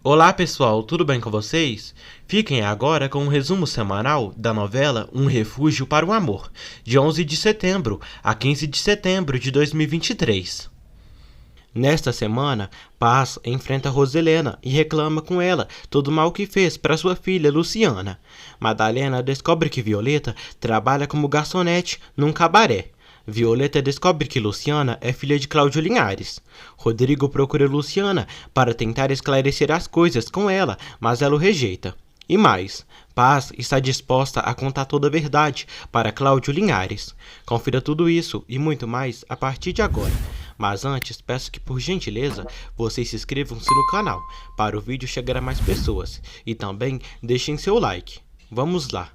Olá pessoal, tudo bem com vocês? Fiquem agora com um resumo semanal da novela Um Refúgio para o Amor, de 11 de setembro a 15 de setembro de 2023. Nesta semana, Paz enfrenta Roselena e reclama com ela todo o mal que fez para sua filha Luciana. Madalena descobre que Violeta trabalha como garçonete num cabaré. Violeta descobre que Luciana é filha de Cláudio Linhares. Rodrigo procura Luciana para tentar esclarecer as coisas com ela, mas ela o rejeita. E mais, Paz está disposta a contar toda a verdade para Cláudio Linhares. Confira tudo isso e muito mais a partir de agora. Mas antes, peço que por gentileza, vocês se inscrevam-se no canal, para o vídeo chegar a mais pessoas. E também deixem seu like. Vamos lá!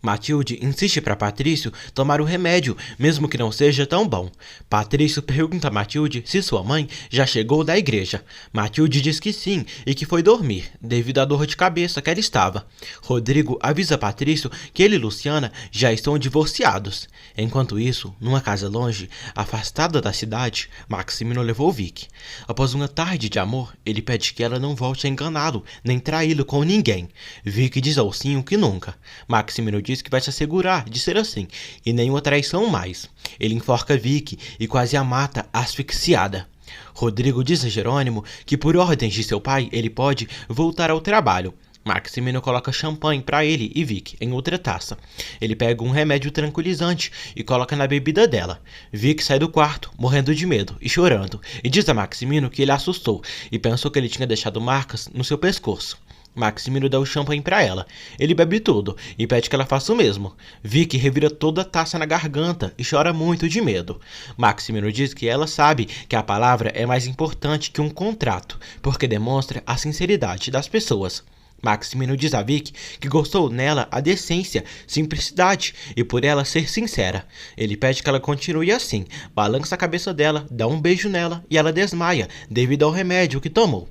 Matilde insiste para Patrício tomar o remédio, mesmo que não seja tão bom. Patrício pergunta a Matilde se sua mãe já chegou da igreja. Matilde diz que sim e que foi dormir, devido à dor de cabeça que ela estava. Rodrigo avisa Patrício que ele e Luciana já estão divorciados. Enquanto isso, numa casa longe, afastada da cidade, Maximino levou Vicky. Após uma tarde de amor, ele pede que ela não volte a enganá-lo, nem traí-lo com ninguém. Vicky diz ao Ursinho que nunca. Maximino diz que vai se assegurar de ser assim, e nenhuma traição mais. Ele enforca Vicky e quase a mata asfixiada. Rodrigo diz a Jerônimo que por ordens de seu pai ele pode voltar ao trabalho. Maximino coloca champanhe para ele e Vicky em outra taça. Ele pega um remédio tranquilizante e coloca na bebida dela. Vicky sai do quarto, morrendo de medo e chorando, e diz a Maximino que ele assustou e pensou que ele tinha deixado marcas no seu pescoço. Maximino dá o champanhe pra ela. Ele bebe tudo e pede que ela faça o mesmo. Vicky revira toda a taça na garganta e chora muito de medo. Maximino diz que ela sabe que a palavra é mais importante que um contrato, porque demonstra a sinceridade das pessoas. Maximino diz a Vicky que gostou nela a decência, simplicidade e por ela ser sincera. Ele pede que ela continue assim, balança a cabeça dela, dá um beijo nela e ela desmaia devido ao remédio que tomou.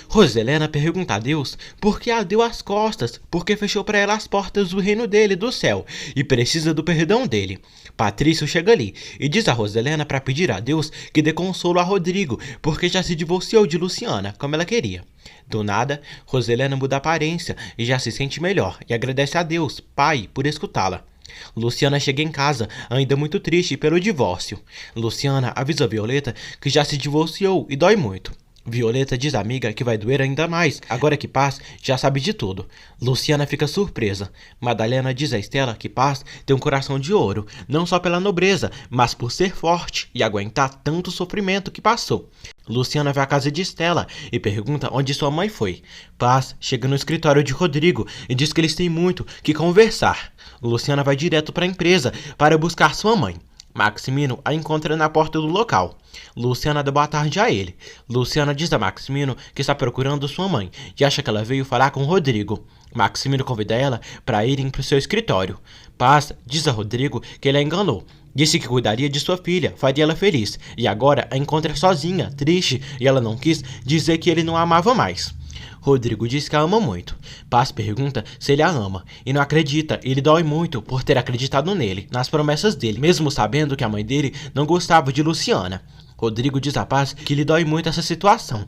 Roselena pergunta a Deus por que a deu as costas, porque fechou para ela as portas do reino dele, do céu, e precisa do perdão dele. Patrício chega ali e diz a Roselena para pedir a Deus que dê consolo a Rodrigo, porque já se divorciou de Luciana, como ela queria. Do nada, Roselena muda a aparência e já se sente melhor e agradece a Deus, pai, por escutá-la. Luciana chega em casa, ainda muito triste pelo divórcio. Luciana avisa Violeta que já se divorciou e dói muito. Violeta diz à amiga que vai doer ainda mais, agora que Paz já sabe de tudo. Luciana fica surpresa. Madalena diz a Estela que Paz tem um coração de ouro, não só pela nobreza, mas por ser forte e aguentar tanto sofrimento que passou. Luciana vai à casa de Estela e pergunta onde sua mãe foi. Paz chega no escritório de Rodrigo e diz que eles têm muito que conversar. Luciana vai direto para a empresa para buscar sua mãe. Maximino a encontra na porta do local. Luciana dá boa tarde a ele. Luciana diz a Maximino que está procurando sua mãe e acha que ela veio falar com Rodrigo. Maximino convida ela para irem para o seu escritório. Paz diz a Rodrigo que ele a enganou. Disse que cuidaria de sua filha, faria ela feliz, e agora a encontra sozinha, triste, e ela não quis dizer que ele não a amava mais. Rodrigo diz que a ama muito. Paz pergunta se ele a ama e não acredita. Ele dói muito por ter acreditado nele, nas promessas dele, mesmo sabendo que a mãe dele não gostava de Luciana. Rodrigo diz a Paz que lhe dói muito essa situação.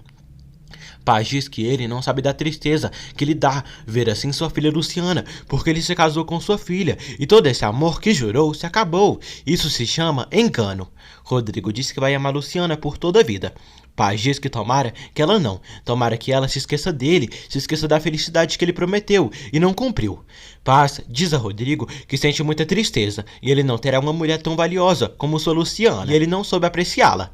Paz diz que ele não sabe da tristeza que lhe dá ver assim sua filha Luciana, porque ele se casou com sua filha e todo esse amor que jurou se acabou. Isso se chama engano. Rodrigo diz que vai amar Luciana por toda a vida. Paz diz que tomara que ela não, tomara que ela se esqueça dele, se esqueça da felicidade que ele prometeu e não cumpriu. Paz diz a Rodrigo que sente muita tristeza e ele não terá uma mulher tão valiosa como sua Luciana e ele não soube apreciá-la.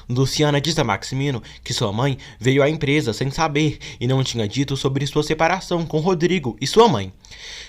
Luciana diz a Maximino que sua mãe veio à empresa sem saber e não tinha dito sobre sua separação com Rodrigo e sua mãe.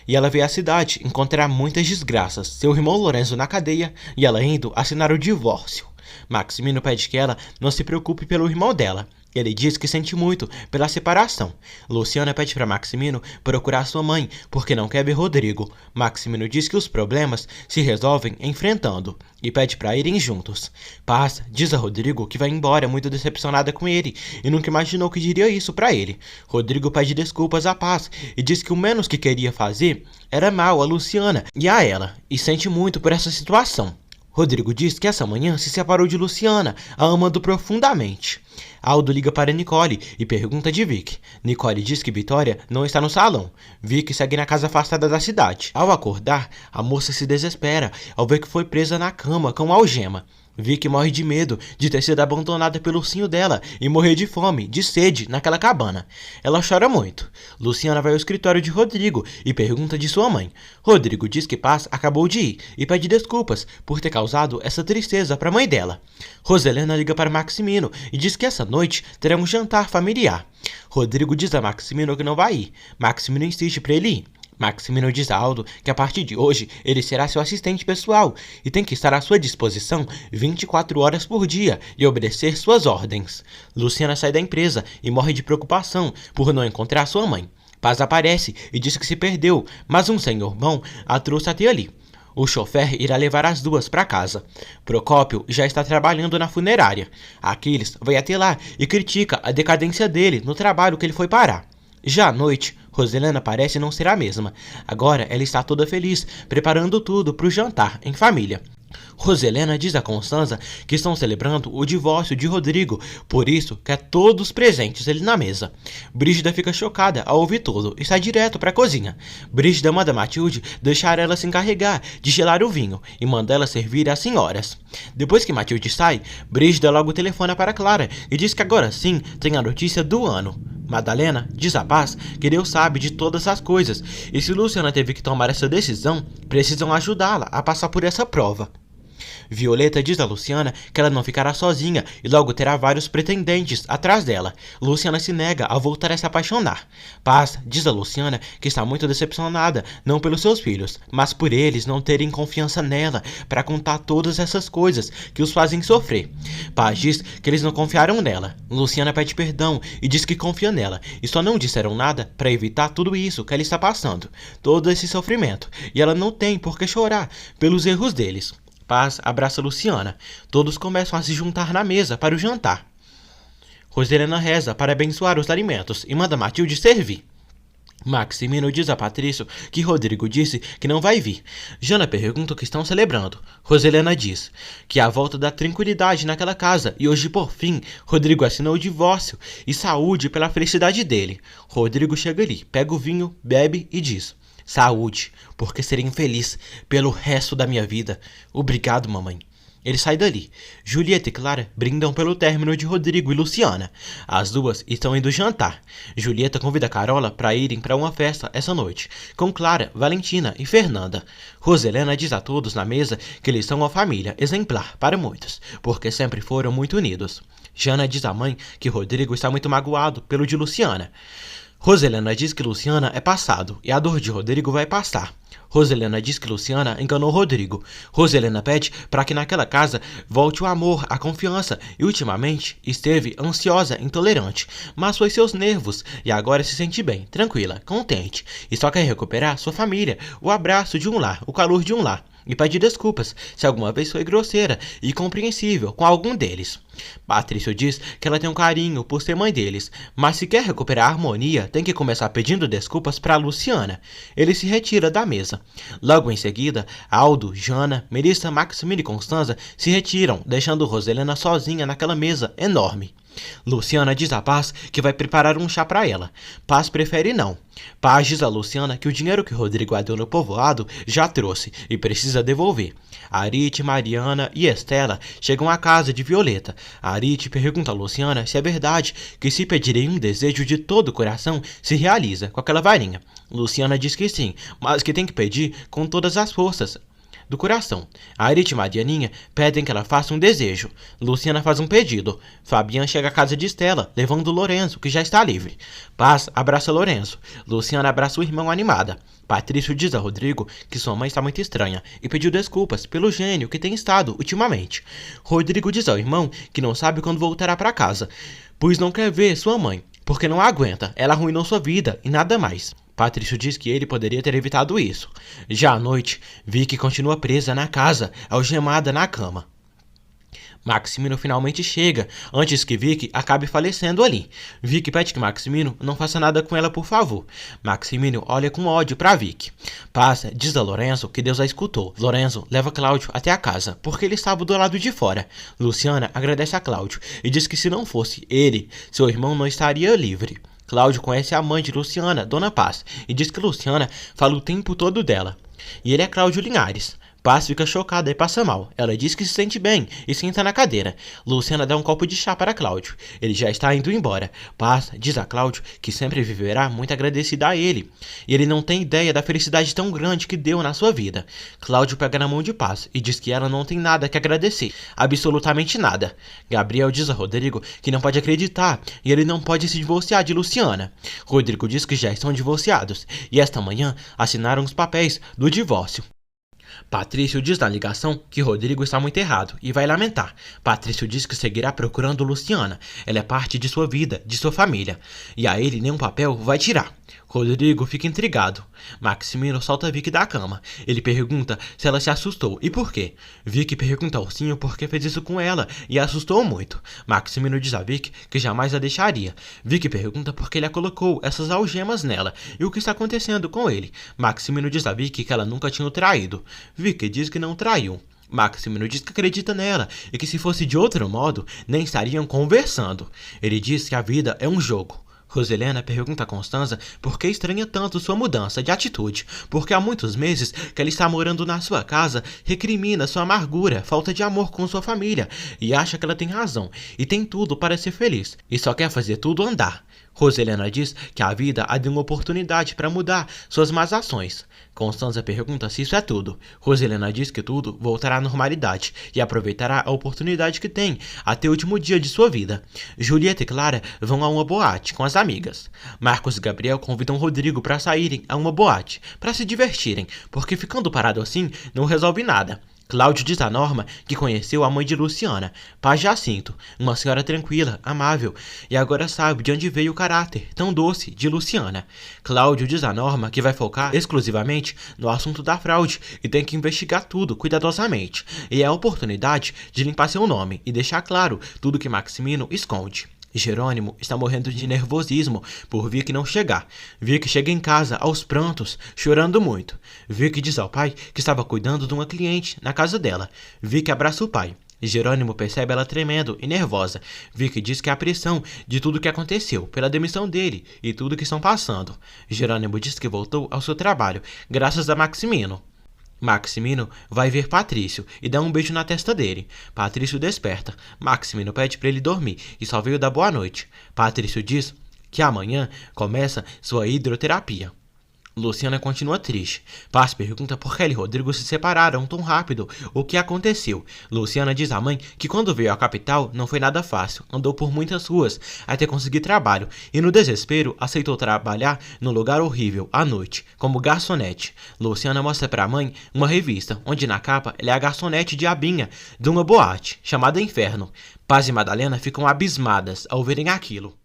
E ela veio à cidade encontrar muitas desgraças, seu irmão Lorenzo na cadeia e ela indo assinar o divórcio. Maximino pede que ela não se preocupe pelo irmão dela. Ele diz que sente muito pela separação. Luciana pede para Maximino procurar sua mãe, porque não quer ver Rodrigo. Maximino diz que os problemas se resolvem enfrentando e pede para irem juntos. Paz diz a Rodrigo que vai embora muito decepcionada com ele e nunca imaginou que diria isso para ele. Rodrigo pede desculpas a Paz e diz que o menos que queria fazer era mal a Luciana e a ela, e sente muito por essa situação. Rodrigo diz que essa manhã se separou de Luciana, a amando profundamente. Aldo liga para Nicole e pergunta de Vicky. Nicole diz que Vitória não está no salão. Vicky segue na casa afastada da cidade. Ao acordar, a moça se desespera ao ver que foi presa na cama com algema. Vicky morre de medo de ter sido abandonada pelo ursinho dela e morrer de fome, de sede, naquela cabana. Ela chora muito. Luciana vai ao escritório de Rodrigo e pergunta de sua mãe. Rodrigo diz que Paz acabou de ir e pede desculpas por ter causado essa tristeza para a mãe dela. Roselena liga para Maximino e diz que essa noite terá um jantar familiar. Rodrigo diz a Maximino que não vai ir. Maximino insiste para ele ir. Maximino diz a Aldo que a partir de hoje ele será seu assistente pessoal e tem que estar à sua disposição 24 horas por dia e obedecer suas ordens. Luciana sai da empresa e morre de preocupação por não encontrar sua mãe. Paz aparece e diz que se perdeu, mas um senhor bom a trouxe até ali. O chofer irá levar as duas para casa. Procópio já está trabalhando na funerária. Aquiles vai até lá e critica a decadência dele no trabalho que ele foi parar. Já à noite, Roselena parece não ser a mesma. Agora ela está toda feliz, preparando tudo para o jantar em família. Roselena diz a Constanza que estão celebrando o divórcio de Rodrigo, por isso quer todos presentes ali na mesa. Brígida fica chocada ao ouvir tudo e sai direto para a cozinha. Brígida manda Matilde deixar ela se encarregar de gelar o vinho e manda ela servir às senhoras. Depois que Matilde sai, Brígida logo telefona para Clara e diz que agora sim tem a notícia do ano. Madalena diz a Paz que Deus sabe de todas as coisas e se Luciana teve que tomar essa decisão, precisam ajudá-la a passar por essa prova. Violeta diz a Luciana que ela não ficará sozinha e logo terá vários pretendentes atrás dela. Luciana se nega a voltar a se apaixonar. Paz diz a Luciana que está muito decepcionada, não pelos seus filhos, mas por eles não terem confiança nela para contar todas essas coisas que os fazem sofrer. Paz diz que eles não confiaram nela. Luciana pede perdão e diz que confia nela e só não disseram nada para evitar tudo isso que ela está passando, todo esse sofrimento, e ela não tem por que chorar pelos erros deles. Paz abraça Luciana. Todos começam a se juntar na mesa para o jantar. Roselena reza para abençoar os alimentos e manda Matilde servir. Maximino diz a Patrício que Rodrigo disse que não vai vir. Jana pergunta o que estão celebrando. Roselena diz que é a volta da tranquilidade naquela casa e hoje, por fim, Rodrigo assinou o divórcio e saúde pela felicidade dele. Rodrigo chega ali, pega o vinho, bebe e diz: saúde, porque serei infeliz pelo resto da minha vida. Obrigado, mamãe. Ele sai dali. Julieta e Clara brindam pelo término de Rodrigo e Luciana. As duas estão indo jantar. Julieta convida Carola para irem para uma festa essa noite, com Clara, Valentina e Fernanda. Roselena diz a todos na mesa que eles são uma família exemplar para muitos, porque sempre foram muito unidos. Jana diz à mãe que Rodrigo está muito magoado pelo de Luciana. Roselena diz que Luciana é passado e a dor de Rodrigo vai passar. Roselena diz que Luciana enganou Rodrigo. Roselena pede para que naquela casa volte o amor, a confiança e ultimamente esteve ansiosa, intolerante, mas foi seus nervos e agora se sente bem, tranquila, contente e só quer recuperar sua família, o abraço de um lar, o calor de um lar. E pede desculpas se alguma vez foi grosseira e incompreensível com algum deles. Patrício diz que ela tem um carinho por ser mãe deles, mas se quer recuperar a harmonia, tem que começar pedindo desculpas para Luciana. Ele se retira da mesa. Logo em seguida, Aldo, Jana, Melissa, Maximino e Constanza se retiram, deixando Roselena sozinha naquela mesa enorme. Luciana diz a Paz que vai preparar um chá para ela. Paz prefere não. Paz diz a Luciana que o dinheiro que Rodrigo deu no povoado já trouxe e precisa devolver. Arite, Mariana e Estela chegam à casa de Violeta. Arite pergunta a Luciana se é verdade que se pedirem um desejo de todo o coração se realiza com aquela varinha. Luciana diz que sim, mas que tem que pedir com todas as forças. do coração. Arit e Marianinha pedem que ela faça um desejo. Luciana faz um pedido. Fabian chega à casa de Estela, levando Lorenzo, que já está livre. Paz abraça Lorenzo. Luciana abraça o irmão animada. Patrício diz a Rodrigo que sua mãe está muito estranha e pediu desculpas pelo gênio que tem estado ultimamente. Rodrigo diz ao irmão que não sabe quando voltará para casa, pois não quer ver sua mãe, porque não aguenta, ela arruinou sua vida e nada mais. Patrício diz que ele poderia ter evitado isso. Já à noite, Vicky continua presa na casa, algemada na cama. Maximino finalmente chega, antes que Vicky acabe falecendo ali. Vicky pede que Maximino não faça nada com ela, por favor. Maximino olha com ódio para Vicky. Paz diz a Lorenzo que Deus a escutou. Lorenzo leva Cláudio até a casa, porque ele estava do lado de fora. Luciana agradece a Cláudio e diz que se não fosse ele, seu irmão não estaria livre. Cláudio conhece a mãe de Luciana, Dona Paz, e diz que Luciana fala o tempo todo dela. E ele é Cláudio Linhares. Paz fica chocada e passa mal. Ela diz que se sente bem e senta na cadeira. Luciana dá um copo de chá para Cláudio. Ele já está indo embora. Paz diz a Cláudio que sempre viverá muito agradecida a ele. E ele não tem ideia da felicidade tão grande que deu na sua vida. Cláudio pega na mão de Paz e diz que ela não tem nada que agradecer. Absolutamente nada. Gabriel diz a Rodrigo que não pode acreditar e ele não pode se divorciar de Luciana. Rodrigo diz que já estão divorciados e esta manhã assinaram os papéis do divórcio. Patrício diz na ligação que Rodrigo está muito errado e vai lamentar. Patrício diz que seguirá procurando Luciana. Ela é parte de sua vida, de sua família. E a ele nenhum papel vai tirar. Rodrigo fica intrigado. Maximino solta Vicky da cama. Ele pergunta se ela se assustou e por quê. Vicky pergunta ao Ursinho por que fez isso com ela e a assustou muito. Maximino diz a Vicky que jamais a deixaria. Vicky pergunta por que ele a colocou essas algemas nela e o que está acontecendo com ele. Maximino diz a Vicky que ela nunca tinha o traído. Vicky diz que não traiu. Maximino diz que acredita nela e que se fosse de outro modo, nem estariam conversando. Ele diz que a vida é um jogo. Roselena pergunta a Constanza por que estranha tanto sua mudança de atitude, porque há muitos meses que ela está morando na sua casa, recrimina sua amargura, falta de amor com sua família e acha que ela tem razão e tem tudo para ser feliz e só quer fazer tudo andar. Roselena diz que a vida a deu uma oportunidade para mudar suas más ações. Constanza pergunta se isso é tudo. Roselena diz que tudo voltará à normalidade e aproveitará a oportunidade que tem até o último dia de sua vida. Julieta e Clara vão a uma boate com as amigas. Marcos e Gabriel convidam Rodrigo para saírem a uma boate, para se divertirem, porque ficando parado assim não resolve nada. Cláudio diz a Norma que conheceu a mãe de Luciana, Paz Jacinto, uma senhora tranquila, amável, e agora sabe de onde veio o caráter tão doce de Luciana. Cláudio diz a Norma que vai focar exclusivamente no assunto da fraude e tem que investigar tudo cuidadosamente, e é a oportunidade de limpar seu nome e deixar claro tudo que Maximino esconde. Jerônimo está morrendo de nervosismo por Vicky não chegar. Vicky chega em casa aos prantos, chorando muito. Vicky diz ao pai que estava cuidando de uma cliente na casa dela. Vicky abraça o pai. Jerônimo percebe ela tremendo e nervosa. Vicky diz que é a pressão de tudo que aconteceu, pela demissão dele e tudo que estão passando. Jerônimo diz que voltou ao seu trabalho, graças a Maximino. Maximino vai ver Patrício e dá um beijo na testa dele. Patrício desperta. Maximino pede para ele dormir e só veio dar boa noite. Patrício diz que amanhã começa sua hidroterapia. Luciana continua triste. Paz pergunta por que ela e Rodrigo se separaram tão rápido. O que aconteceu? Luciana diz à mãe que quando veio à capital não foi nada fácil. Andou por muitas ruas até conseguir trabalho e no desespero aceitou trabalhar num lugar horrível à noite, como garçonete. Luciana mostra para a mãe uma revista, onde na capa ela é a garçonete diabinha de uma boate, chamada Inferno. Paz e Madalena ficam abismadas ao verem aquilo.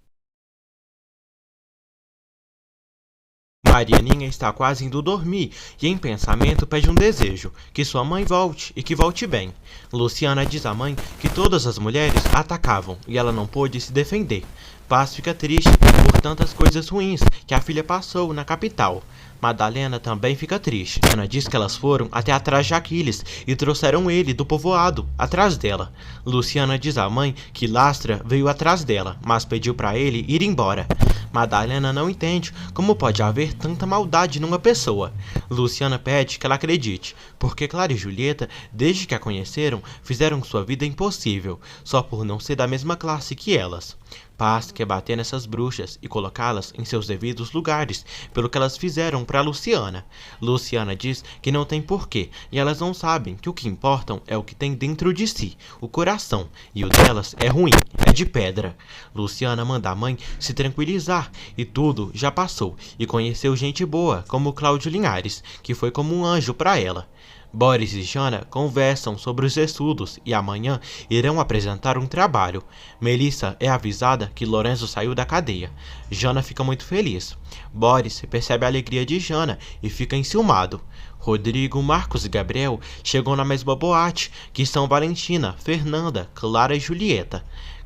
Marianinha está quase indo dormir e em pensamento pede um desejo, que sua mãe volte e que volte bem. Luciana diz à mãe que todas as mulheres a atacavam e ela não pôde se defender. Paz fica triste por tantas coisas ruins que a filha passou na capital. Madalena também fica triste. Ana diz que elas foram até atrás de Aquiles e trouxeram ele do povoado atrás dela. Luciana diz à mãe que Lastra veio atrás dela, mas pediu para ele ir embora. Madalena não entende como pode haver tanta maldade numa pessoa. Luciana pede que ela acredite, porque Clara e Julieta, desde que a conheceram, fizeram sua vida impossível, só por não ser da mesma classe que elas. Paz quer bater nessas bruxas e colocá-las em seus devidos lugares, pelo que elas fizeram para Luciana. Luciana diz que não tem porquê, e elas não sabem que o que importam é o que tem dentro de si, o coração, e o delas é ruim, é de pedra. Luciana manda a mãe se tranquilizar, e tudo já passou, e conheceu gente boa, como Cláudio Linhares, que foi como um anjo para ela. Boris e Jana conversam sobre os estudos e amanhã irão apresentar um trabalho. Melissa é avisada que Lorenzo saiu da cadeia. Jana fica muito feliz. Boris percebe a alegria de Jana e fica enciumado. Rodrigo, Marcos e Gabriel chegam na mesma boate, que são Valentina, Fernanda, Clara e Julieta.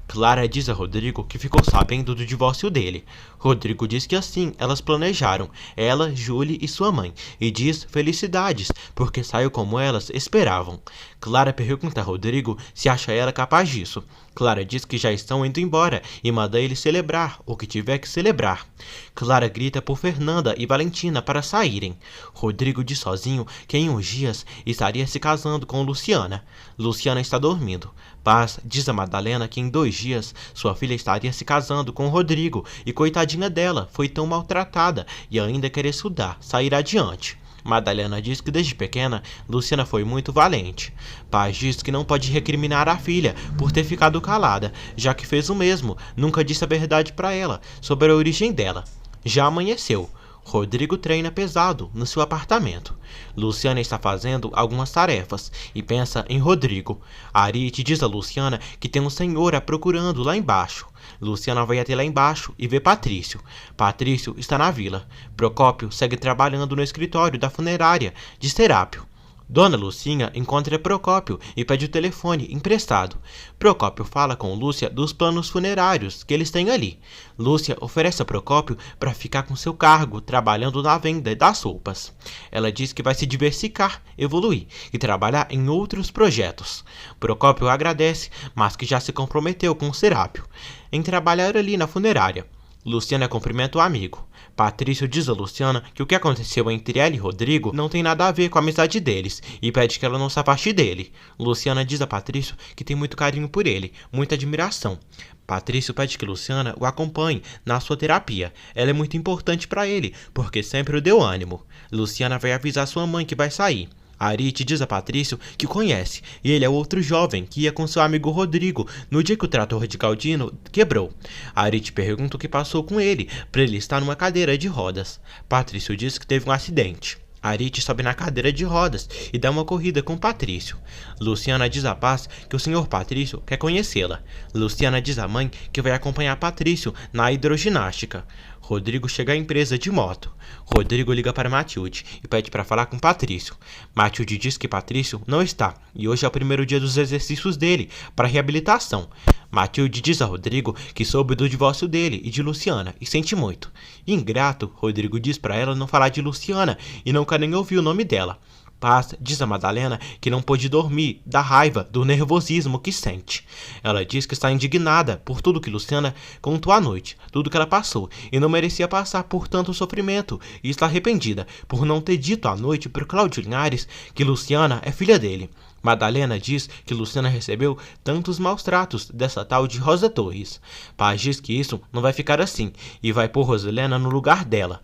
Clara diz a Rodrigo que ficou sabendo do divórcio dele. Rodrigo diz que assim elas planejaram, ela, Julie e sua mãe, e diz felicidades, porque saiu como elas esperavam. Clara pergunta a Rodrigo se acha ela capaz disso. Clara diz que já estão indo embora e manda ele celebrar o que tiver que celebrar. Clara grita por Fernanda e Valentina para saírem. Rodrigo diz sozinho que em uns dias estaria se casando com Luciana. Luciana está dormindo. Paz diz a Madalena que em 2 dias sua filha estaria se casando com Rodrigo e coitadinha dela, foi tão maltratada e ainda quer estudar, sair adiante. Madalena diz que desde pequena Luciana foi muito valente. Paz diz que não pode recriminar a filha por ter ficado calada, já que fez o mesmo, nunca disse a verdade para ela sobre a origem dela. Já amanheceu. Rodrigo treina pesado no seu apartamento. Luciana está fazendo algumas tarefas e pensa em Rodrigo. Arite diz a Luciana que tem um senhor a procurando lá embaixo. Luciana vai até lá embaixo e vê Patrício. Patrício está na vila. Procópio segue trabalhando no escritório da funerária de Serápio. Dona Lucinha encontra Procópio e pede o telefone emprestado. Procópio fala com Lúcia dos planos funerários que eles têm ali. Lúcia oferece a Procópio para ficar com seu cargo trabalhando na venda das roupas. Ela diz que vai se diversificar, evoluir e trabalhar em outros projetos. Procópio agradece, mas que já se comprometeu com Serápio em trabalhar ali na funerária. Luciana cumprimenta o amigo. Patrício diz a Luciana que o que aconteceu entre ela e Rodrigo não tem nada a ver com a amizade deles e pede que ela não se afaste dele. Luciana diz a Patrício que tem muito carinho por ele, muita admiração. Patrício pede que Luciana o acompanhe na sua terapia. Ela é muito importante para ele, porque sempre o deu ânimo. Luciana vai avisar sua mãe que vai sair. Arite diz a Patrício que conhece, e ele é outro jovem que ia com seu amigo Rodrigo no dia que o trator de Galdino quebrou. Arite pergunta o que passou com ele, para ele estar numa cadeira de rodas. Patrício diz que teve um acidente. Arite sobe na cadeira de rodas e dá uma corrida com Patrício. Luciana diz a Paz que o senhor Patrício quer conhecê-la. Luciana diz à mãe que vai acompanhar Patrício na hidroginástica. Rodrigo chega à empresa de moto. Rodrigo liga para Matilde e pede para falar com Patrício. Matilde diz que Patrício não está e hoje é o primeiro dia dos exercícios dele para reabilitação. Matilde diz a Rodrigo que soube do divórcio dele e de Luciana e sente muito. Ingrato, Rodrigo diz para ela não falar de Luciana e não quer nem ouvir o nome dela. Paz diz a Madalena que não pôde dormir da raiva, do nervosismo que sente. Ela diz que está indignada por tudo que Luciana contou à noite, tudo que ela passou, e não merecia passar por tanto sofrimento, e está arrependida por não ter dito à noite para Cláudio Linhares que Luciana é filha dele. Madalena diz que Luciana recebeu tantos maus tratos dessa tal de Rosa Torres. Paz diz que isso não vai ficar assim, e vai pôr Roselena no lugar dela,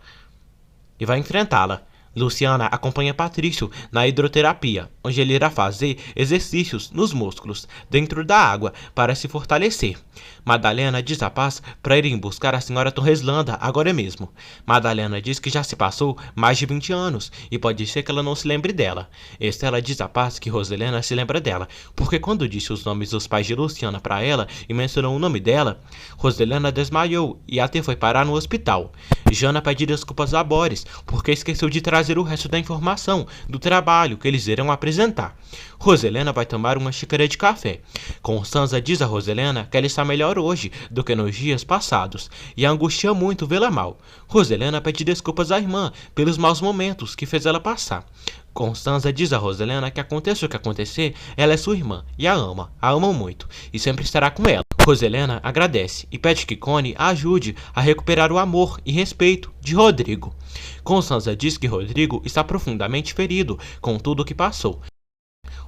e vai enfrentá-la. Luciana acompanha Patrício na hidroterapia, onde ele irá fazer exercícios nos músculos dentro da água para se fortalecer. Madalena diz a Paz para irem buscar a senhora Torreslanda agora mesmo. Madalena diz que já se passou mais de 20 anos e pode ser que ela não se lembre dela. Estela diz a Paz que Roselena se lembra dela, porque quando disse os nomes dos pais de Luciana para ela e mencionou o nome dela, Roselena desmaiou e até foi parar no hospital. Jana pede desculpas a Boris, porque esqueceu de trazer o resto da informação do trabalho que eles irão apresentar. Roselena vai tomar uma xícara de café. Constanza diz a Roselena que ela está melhor hoje do que nos dias passados e angustia muito vê-la mal. Roselena pede desculpas à irmã pelos maus momentos que fez ela passar. Constanza diz a Roselena que aconteça o que acontecer, ela é sua irmã e a ama muito e sempre estará com ela. Roselena agradece e pede que Connie a ajude a recuperar o amor e respeito de Rodrigo. Constanza diz que Rodrigo está profundamente ferido com tudo o que passou.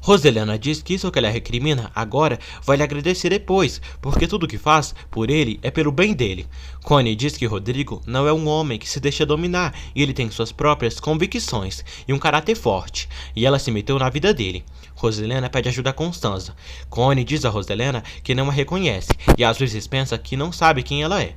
Roselena diz que isso que ela recrimina agora vai lhe agradecer depois, porque tudo que faz por ele é pelo bem dele. Connie diz que Rodrigo não é um homem que se deixa dominar e ele tem suas próprias convicções e um caráter forte, e ela se meteu na vida dele. Roselena pede ajuda a Constanza. Connie diz a Roselena que não a reconhece e às vezes pensa que não sabe quem ela é.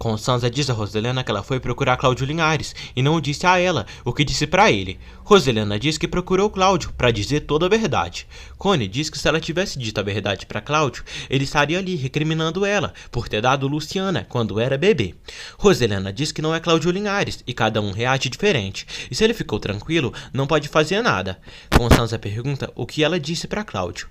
Constanza diz a Roselena que ela foi procurar Cláudio Linhares e não disse a ela o que disse para ele. Roselena diz que procurou Cláudio para dizer toda a verdade. Connie diz que se ela tivesse dito a verdade para Cláudio, ele estaria ali recriminando ela por ter dado Luciana quando era bebê. Roselena diz que não é Cláudio Linhares e cada um reage diferente, e se ele ficou tranquilo, não pode fazer nada. Constanza pergunta o que ela disse para Cláudio.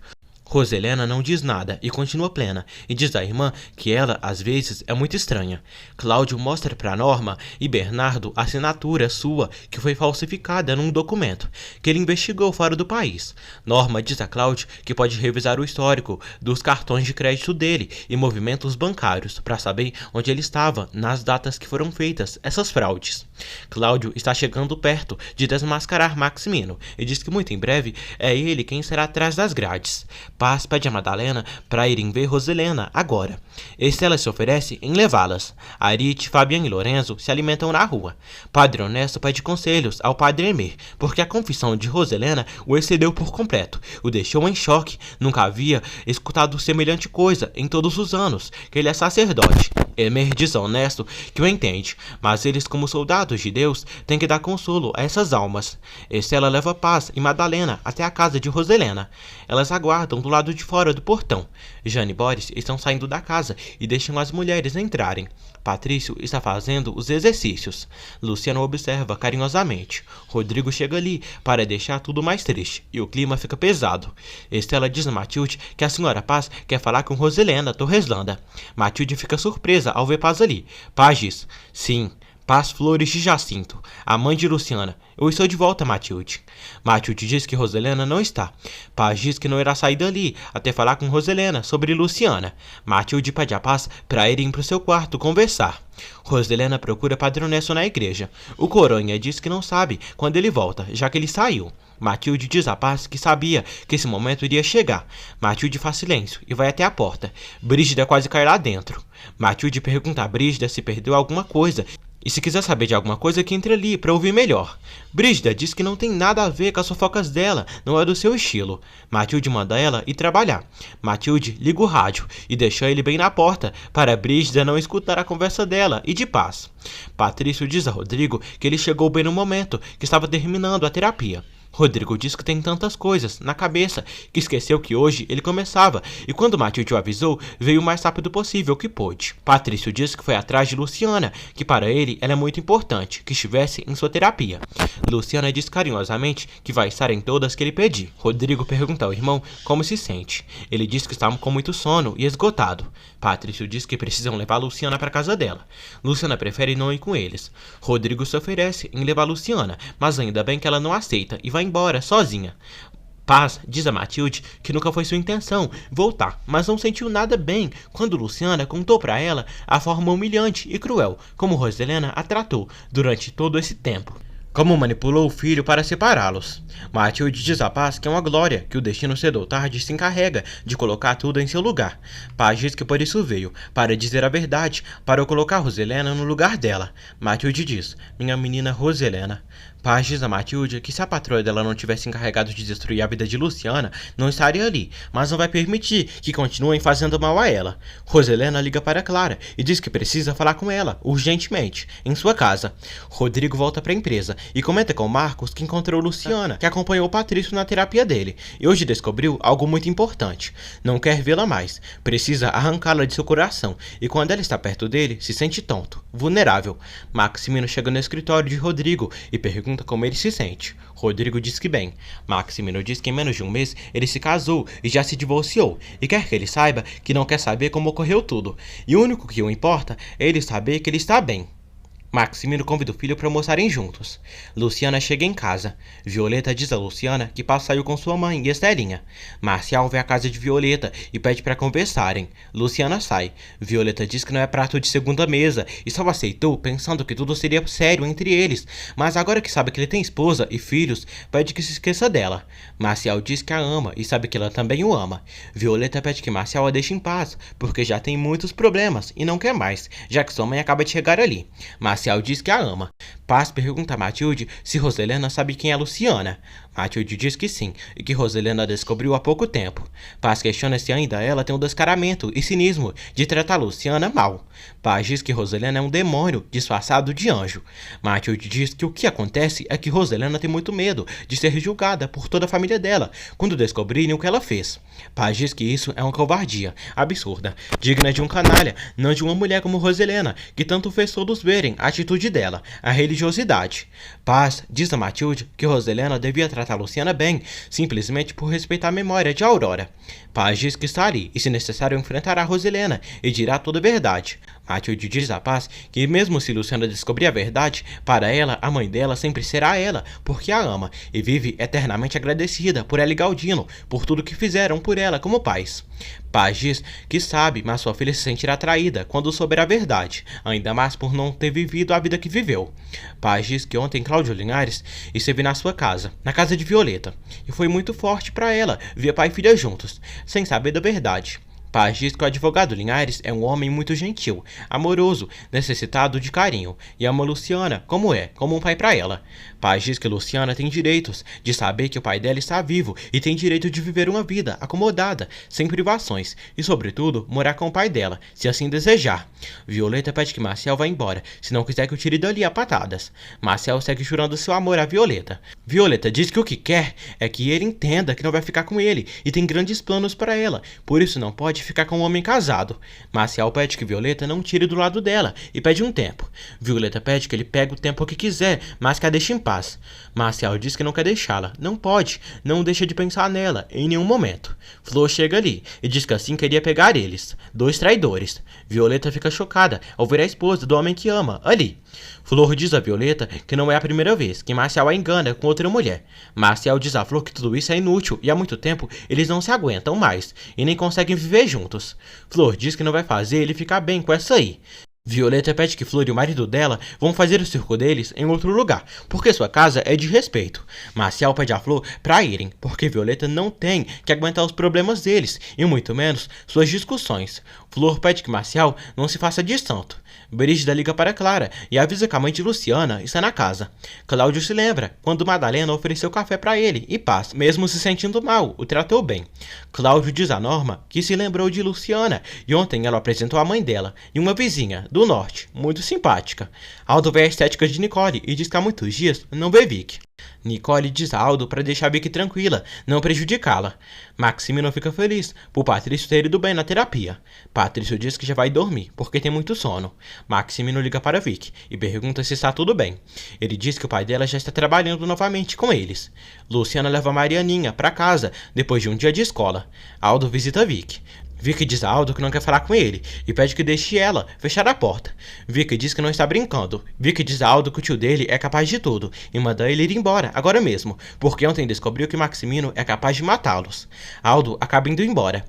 Roselena não diz nada e continua plena, e diz à irmã que ela, às vezes, é muito estranha. Cláudio mostra para Norma e Bernardo a assinatura sua que foi falsificada num documento que ele investigou fora do país. Norma diz a Cláudio que pode revisar o histórico dos cartões de crédito dele e movimentos bancários para saber onde ele estava nas datas que foram feitas essas fraudes. Cláudio está chegando perto de desmascarar Maximino e diz que muito em breve é ele quem será atrás das grades. Paz pede a Madalena para irem ver Roselena agora. Estela se oferece em levá-las. Arite, Fabiano e Lorenzo se alimentam na rua. Padre Honesto pede conselhos ao Padre Emer, porque a confissão de Roselena o excedeu por completo, o deixou em choque. Nunca havia escutado semelhante coisa em todos os anos que ele é sacerdote. Emer diz a Honesto que o entende, mas eles, como soldados de Deus, têm que dar consolo a essas almas. Estela leva Paz e Madalena até a casa de Roselena. Elas aguardam do lado de fora do portão. Jane e Boris estão saindo da casa e deixam as mulheres entrarem. Patrício está fazendo os exercícios. Luciano observa carinhosamente. Rodrigo chega ali para deixar tudo mais triste e o clima fica pesado. Estela diz a Matilde que a senhora Paz quer falar com Roselena Torreslanda. Matilde fica surpresa ao ver Paz ali. Paz diz: sim, Paz Flores de Jacinto, a mãe de Luciana. Eu estou de volta, Matilde. Matilde diz que Roselena não está. Paz diz que não irá sair dali até falar com Roselena sobre Luciana. Matilde pede a Paz para irem para o seu quarto conversar. Roselena procura Padre Honesto na igreja. O Coronha diz que não sabe quando ele volta, já que ele saiu. Matilde diz a Paz que sabia que esse momento iria chegar. Matilde faz silêncio e vai até a porta. Brígida quase cai lá dentro. Matilde pergunta a Brígida se perdeu alguma coisa e se quiser saber de alguma coisa que entre ali para ouvir melhor. Brígida diz que não tem nada a ver com as fofocas dela, não é do seu estilo. Matilde manda ela ir trabalhar. Matilde liga o rádio e deixa ele bem na porta para Brígida não escutar a conversa dela e de Paz. Patrício diz a Rodrigo que ele chegou bem no momento que estava terminando a terapia. Rodrigo diz que tem tantas coisas na cabeça que esqueceu que hoje ele começava e quando Matilde o avisou, veio o mais rápido possível que pôde. Patrício diz que foi atrás de Luciana, que para ele ela é muito importante, que estivesse em sua terapia. Luciana diz carinhosamente que vai estar em todas que ele pedir. Rodrigo pergunta ao irmão como se sente. Ele diz que está com muito sono e esgotado. Patrício diz que precisam levar Luciana para casa dela. Luciana prefere não ir com eles. Rodrigo se oferece em levar Luciana, mas ainda bem que ela não aceita e vai embora sozinha. Paz diz a Matilde que nunca foi sua intenção voltar, mas não sentiu nada bem quando Luciana contou para ela a forma humilhante e cruel como Roselena a tratou durante todo esse tempo. Como manipulou o filho para separá-los. Matilde diz a Paz que é uma glória, que o destino cedo ou tarde se encarrega de colocar tudo em seu lugar. Paz diz que por isso veio, para dizer a verdade, para colocar Roselena no lugar dela. Matilde diz: minha menina Roselena. Paz diz a Matilde que se a patroa dela não tivesse encarregado de destruir a vida de Luciana, não estaria ali, mas não vai permitir que continuem fazendo mal a ela. Roselena liga para Clara e diz que precisa falar com ela, urgentemente, em sua casa. Rodrigo volta para a empresa e comenta com Marcos que encontrou Luciana, que acompanhou Patrício na terapia dele, e hoje descobriu algo muito importante. Não quer vê-la mais, precisa arrancá-la de seu coração, e quando ela está perto dele, se sente tonto, vulnerável. Maximino chega no escritório de Rodrigo e pergunta como ele se sente. Rodrigo diz que bem. Maximino diz que em menos de um mês ele se casou e já se divorciou, e quer que ele saiba que não quer saber como ocorreu tudo, e o único que o importa é ele saber que ele está bem. Maximino convida o filho para almoçarem juntos. Luciana chega em casa. Violeta diz a Luciana que Paz saiu com sua mãe e Estelinha. Marcial vai à casa de Violeta e pede para conversarem. Luciana sai. Violeta diz que não é prato de segunda mesa e só aceitou pensando que tudo seria sério entre eles. Mas agora que sabe que ele tem esposa e filhos, pede que se esqueça dela. Marcial diz que a ama e sabe que ela também o ama. Violeta pede que Marcial a deixe em paz, porque já tem muitos problemas e não quer mais, já que sua mãe acaba de chegar ali. Marcial diz que a ama. Paz pergunta a Matilde se Roselena sabe quem é Luciana. Matilde diz que sim, e que Roselena descobriu há pouco tempo. Paz questiona se ainda ela tem o descaramento e cinismo de tratar Luciana mal. Paz diz que Roselena é um demônio disfarçado de anjo. Matilde diz que o que acontece é que Roselena tem muito medo de ser julgada por toda a família dela quando descobrirem o que ela fez. Paz diz que isso é uma covardia absurda, digna de um canalha, não de uma mulher como Roselena, que tanto fez todos verem a atitude dela, a religiosidade. Paz diz a Matilde que Roselena devia tratar Luciana bem, simplesmente por respeitar a memória de Aurora. Paz diz que está ali e, se necessário, enfrentará Roselena e dirá toda a verdade. Matilde diz a Paz que, mesmo se Luciana descobrir a verdade, para ela, a mãe dela sempre será ela, porque a ama e vive eternamente agradecida por ela e Galdino, por tudo que fizeram por ela como pais. Paz diz que sabe, mas sua filha se sentirá traída quando souber a verdade, ainda mais por não ter vivido a vida que viveu. Paz diz que ontem Cláudio Linhares esteve na sua casa, na casa de Violeta, e foi muito forte para ela ver pai e filha juntos, sem saber da verdade. Paz diz que o advogado Linhares é um homem muito gentil, amoroso, necessitado de carinho, e ama Luciana como um pai para ela. Paz diz que Luciana tem direitos de saber que o pai dela está vivo e tem direito de viver uma vida acomodada, sem privações, e sobretudo morar com o pai dela, se assim desejar. Violeta pede que Marcial vá embora, se não quiser que o tire dali a patadas. Marcial segue jurando seu amor a Violeta. Violeta diz que o que quer é que ele entenda que não vai ficar com ele e tem grandes planos para ela, por isso não pode ficar com um homem casado. Marcial pede que Violeta não tire do lado dela e pede um tempo. Violeta pede que ele pegue o tempo que quiser, mas que a deixe em paz. Marcial diz que não quer deixá-la. Não pode, não deixa de pensar nela em nenhum momento. Flor chega ali e diz que assim queria pegar eles, dois traidores. Violeta fica chocada ao ver a esposa do homem que ama ali. Flor diz a Violeta que não é a primeira vez que Marcial a engana com outra mulher. Marcial diz a Flor que tudo isso é inútil e há muito tempo eles não se aguentam mais e nem conseguem viver juntos. Flor diz que não vai fazer ele ficar bem com essa aí. Violeta pede que Flor e o marido dela vão fazer o circo deles em outro lugar, porque sua casa é de respeito. Marcial pede a Flor para irem, porque Violeta não tem que aguentar os problemas deles, e muito menos suas discussões. Flor pede que Marcial não se faça de santo. Brígida liga para Clara e avisa que a mãe de Luciana está na casa. Cláudio se lembra quando Madalena ofereceu café para ele e Paz, mesmo se sentindo mal, o tratou bem. Cláudio diz a Norma que se lembrou de Luciana e ontem ela apresentou a mãe dela e uma vizinha do norte, muito simpática. Aldo vê a estética de Nicole e diz que há muitos dias não vê Vicky. Nicole diz a Aldo para deixar Vicky tranquila, não prejudicá-la. Maximino fica feliz por Patrício ter ido bem na terapia. Patrício diz que já vai dormir, porque tem muito sono. Maximino liga para Vicky e pergunta se está tudo bem. Ele diz que o pai dela já está trabalhando novamente com eles. Luciana leva Marianinha para casa depois de um dia de escola. Aldo visita Vicky. Vicky diz a Aldo que não quer falar com ele e pede que deixe ela fechar a porta. Vicky diz que não está brincando. Vicky diz a Aldo que o tio dele é capaz de tudo e manda ele ir embora, agora mesmo, porque ontem descobriu que Maximino é capaz de matá-los. Aldo acaba indo embora.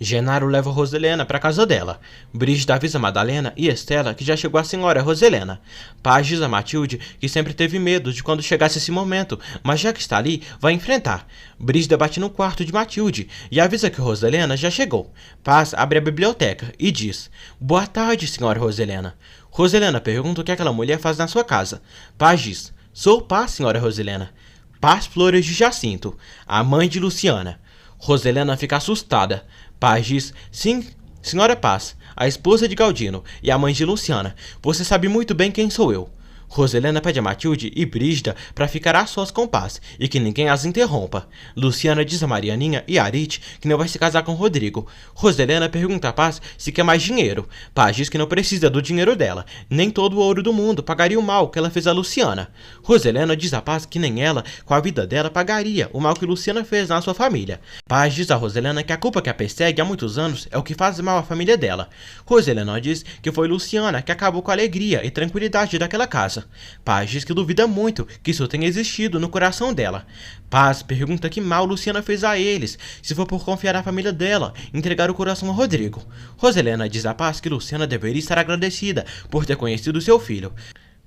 Genaro leva Roselena para casa dela. Brígida avisa Madalena e Estela que já chegou a senhora Roselena. Paz diz a Matilde que sempre teve medo de quando chegasse esse momento, mas já que está ali, vai enfrentar. Brígida bate no quarto de Matilde e avisa que Roselena já chegou. Paz abre a biblioteca e diz: "Boa tarde, senhora Roselena." Roselena pergunta o que aquela mulher faz na sua casa. Paz diz: "Sou Paz, senhora Roselena." Paz Flores de Jacinto, a mãe de Luciana. Roselena fica assustada. Paz diz: "Sim, senhora Paz, a esposa de Galdino e a mãe de Luciana. Você sabe muito bem quem sou eu." Roselena pede a Matilde e Brígida para ficar a sós com Paz e que ninguém as interrompa. Luciana diz a Marianinha e a Arite que não vai se casar com Rodrigo. Roselena pergunta a Paz se quer mais dinheiro. Paz diz que não precisa do dinheiro dela, nem todo o ouro do mundo pagaria o mal que ela fez a Luciana. Roselena diz a Paz que nem ela, com a vida dela, pagaria o mal que Luciana fez na sua família. Paz diz a Roselena que a culpa que a persegue há muitos anos é o que faz mal à família dela. Roselena diz que foi Luciana que acabou com a alegria e tranquilidade daquela casa. Paz diz que duvida muito que isso tenha existido no coração dela. Paz pergunta que mal Luciana fez a eles, se for por confiar na família dela e entregar o coração a Rodrigo. Roselena diz a Paz que Luciana deveria estar agradecida por ter conhecido seu filho.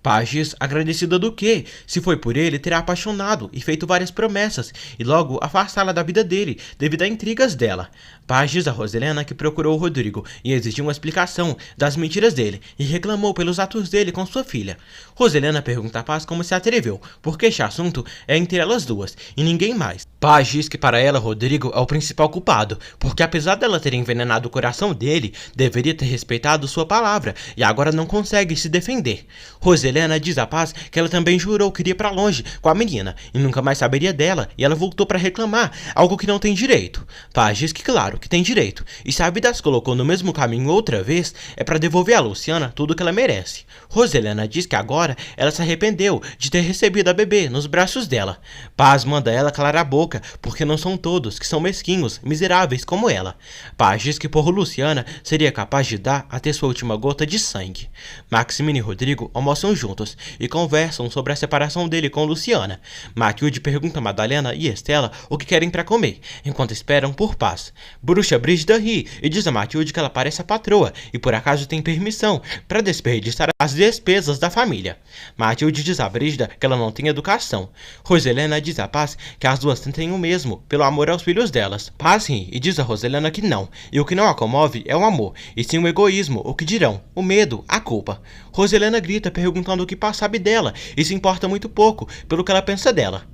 Paz diz agradecida do quê? Se foi por ele ter a apaixonado e feito várias promessas e logo afastá-la da vida dele devido a intrigas dela. Paz diz a Roselena que procurou o Rodrigo e exigiu uma explicação das mentiras dele e reclamou pelos atos dele com sua filha. Roselena pergunta a Paz como se atreveu, porque este assunto é entre elas duas e ninguém mais. Paz diz que para ela Rodrigo é o principal culpado, porque apesar dela ter envenenado o coração dele, deveria ter respeitado sua palavra e agora não consegue se defender. Roselena diz a Paz que ela também jurou que iria pra longe com a menina e nunca mais saberia dela e ela voltou para reclamar, algo que não tem direito. Paz diz que claro que tem direito e se a vida as colocou no mesmo caminho outra vez, é para devolver a Luciana tudo que ela merece. Roselena diz que agora ela se arrependeu de ter recebido a bebê nos braços dela. Paz manda ela calar a boca, porque não são todos que são mesquinhos, miseráveis como ela. Paz diz que por Luciana seria capaz de dar até sua última gota de sangue. Maximino e Rodrigo almoçam juntos e conversam sobre a separação dele com Luciana. Matilde pergunta a Madalena e Estela o que querem para comer, enquanto esperam por Paz. Bruxa Brígida ri e diz a Matilde que ela parece a patroa e por acaso tem permissão para desperdiçar as despesas da família. Matilde diz a Brígida que ela não tem educação. Roselena diz a Paz que as duas tentem o mesmo, pelo amor aos filhos delas. Paz ri e diz a Roselena que não, e o que não a comove é o amor, e sim o egoísmo, o que dirão, o medo, a culpa. Roselena grita perguntando o que Paz sabe dela, e se importa muito pouco pelo que ela pensa dela.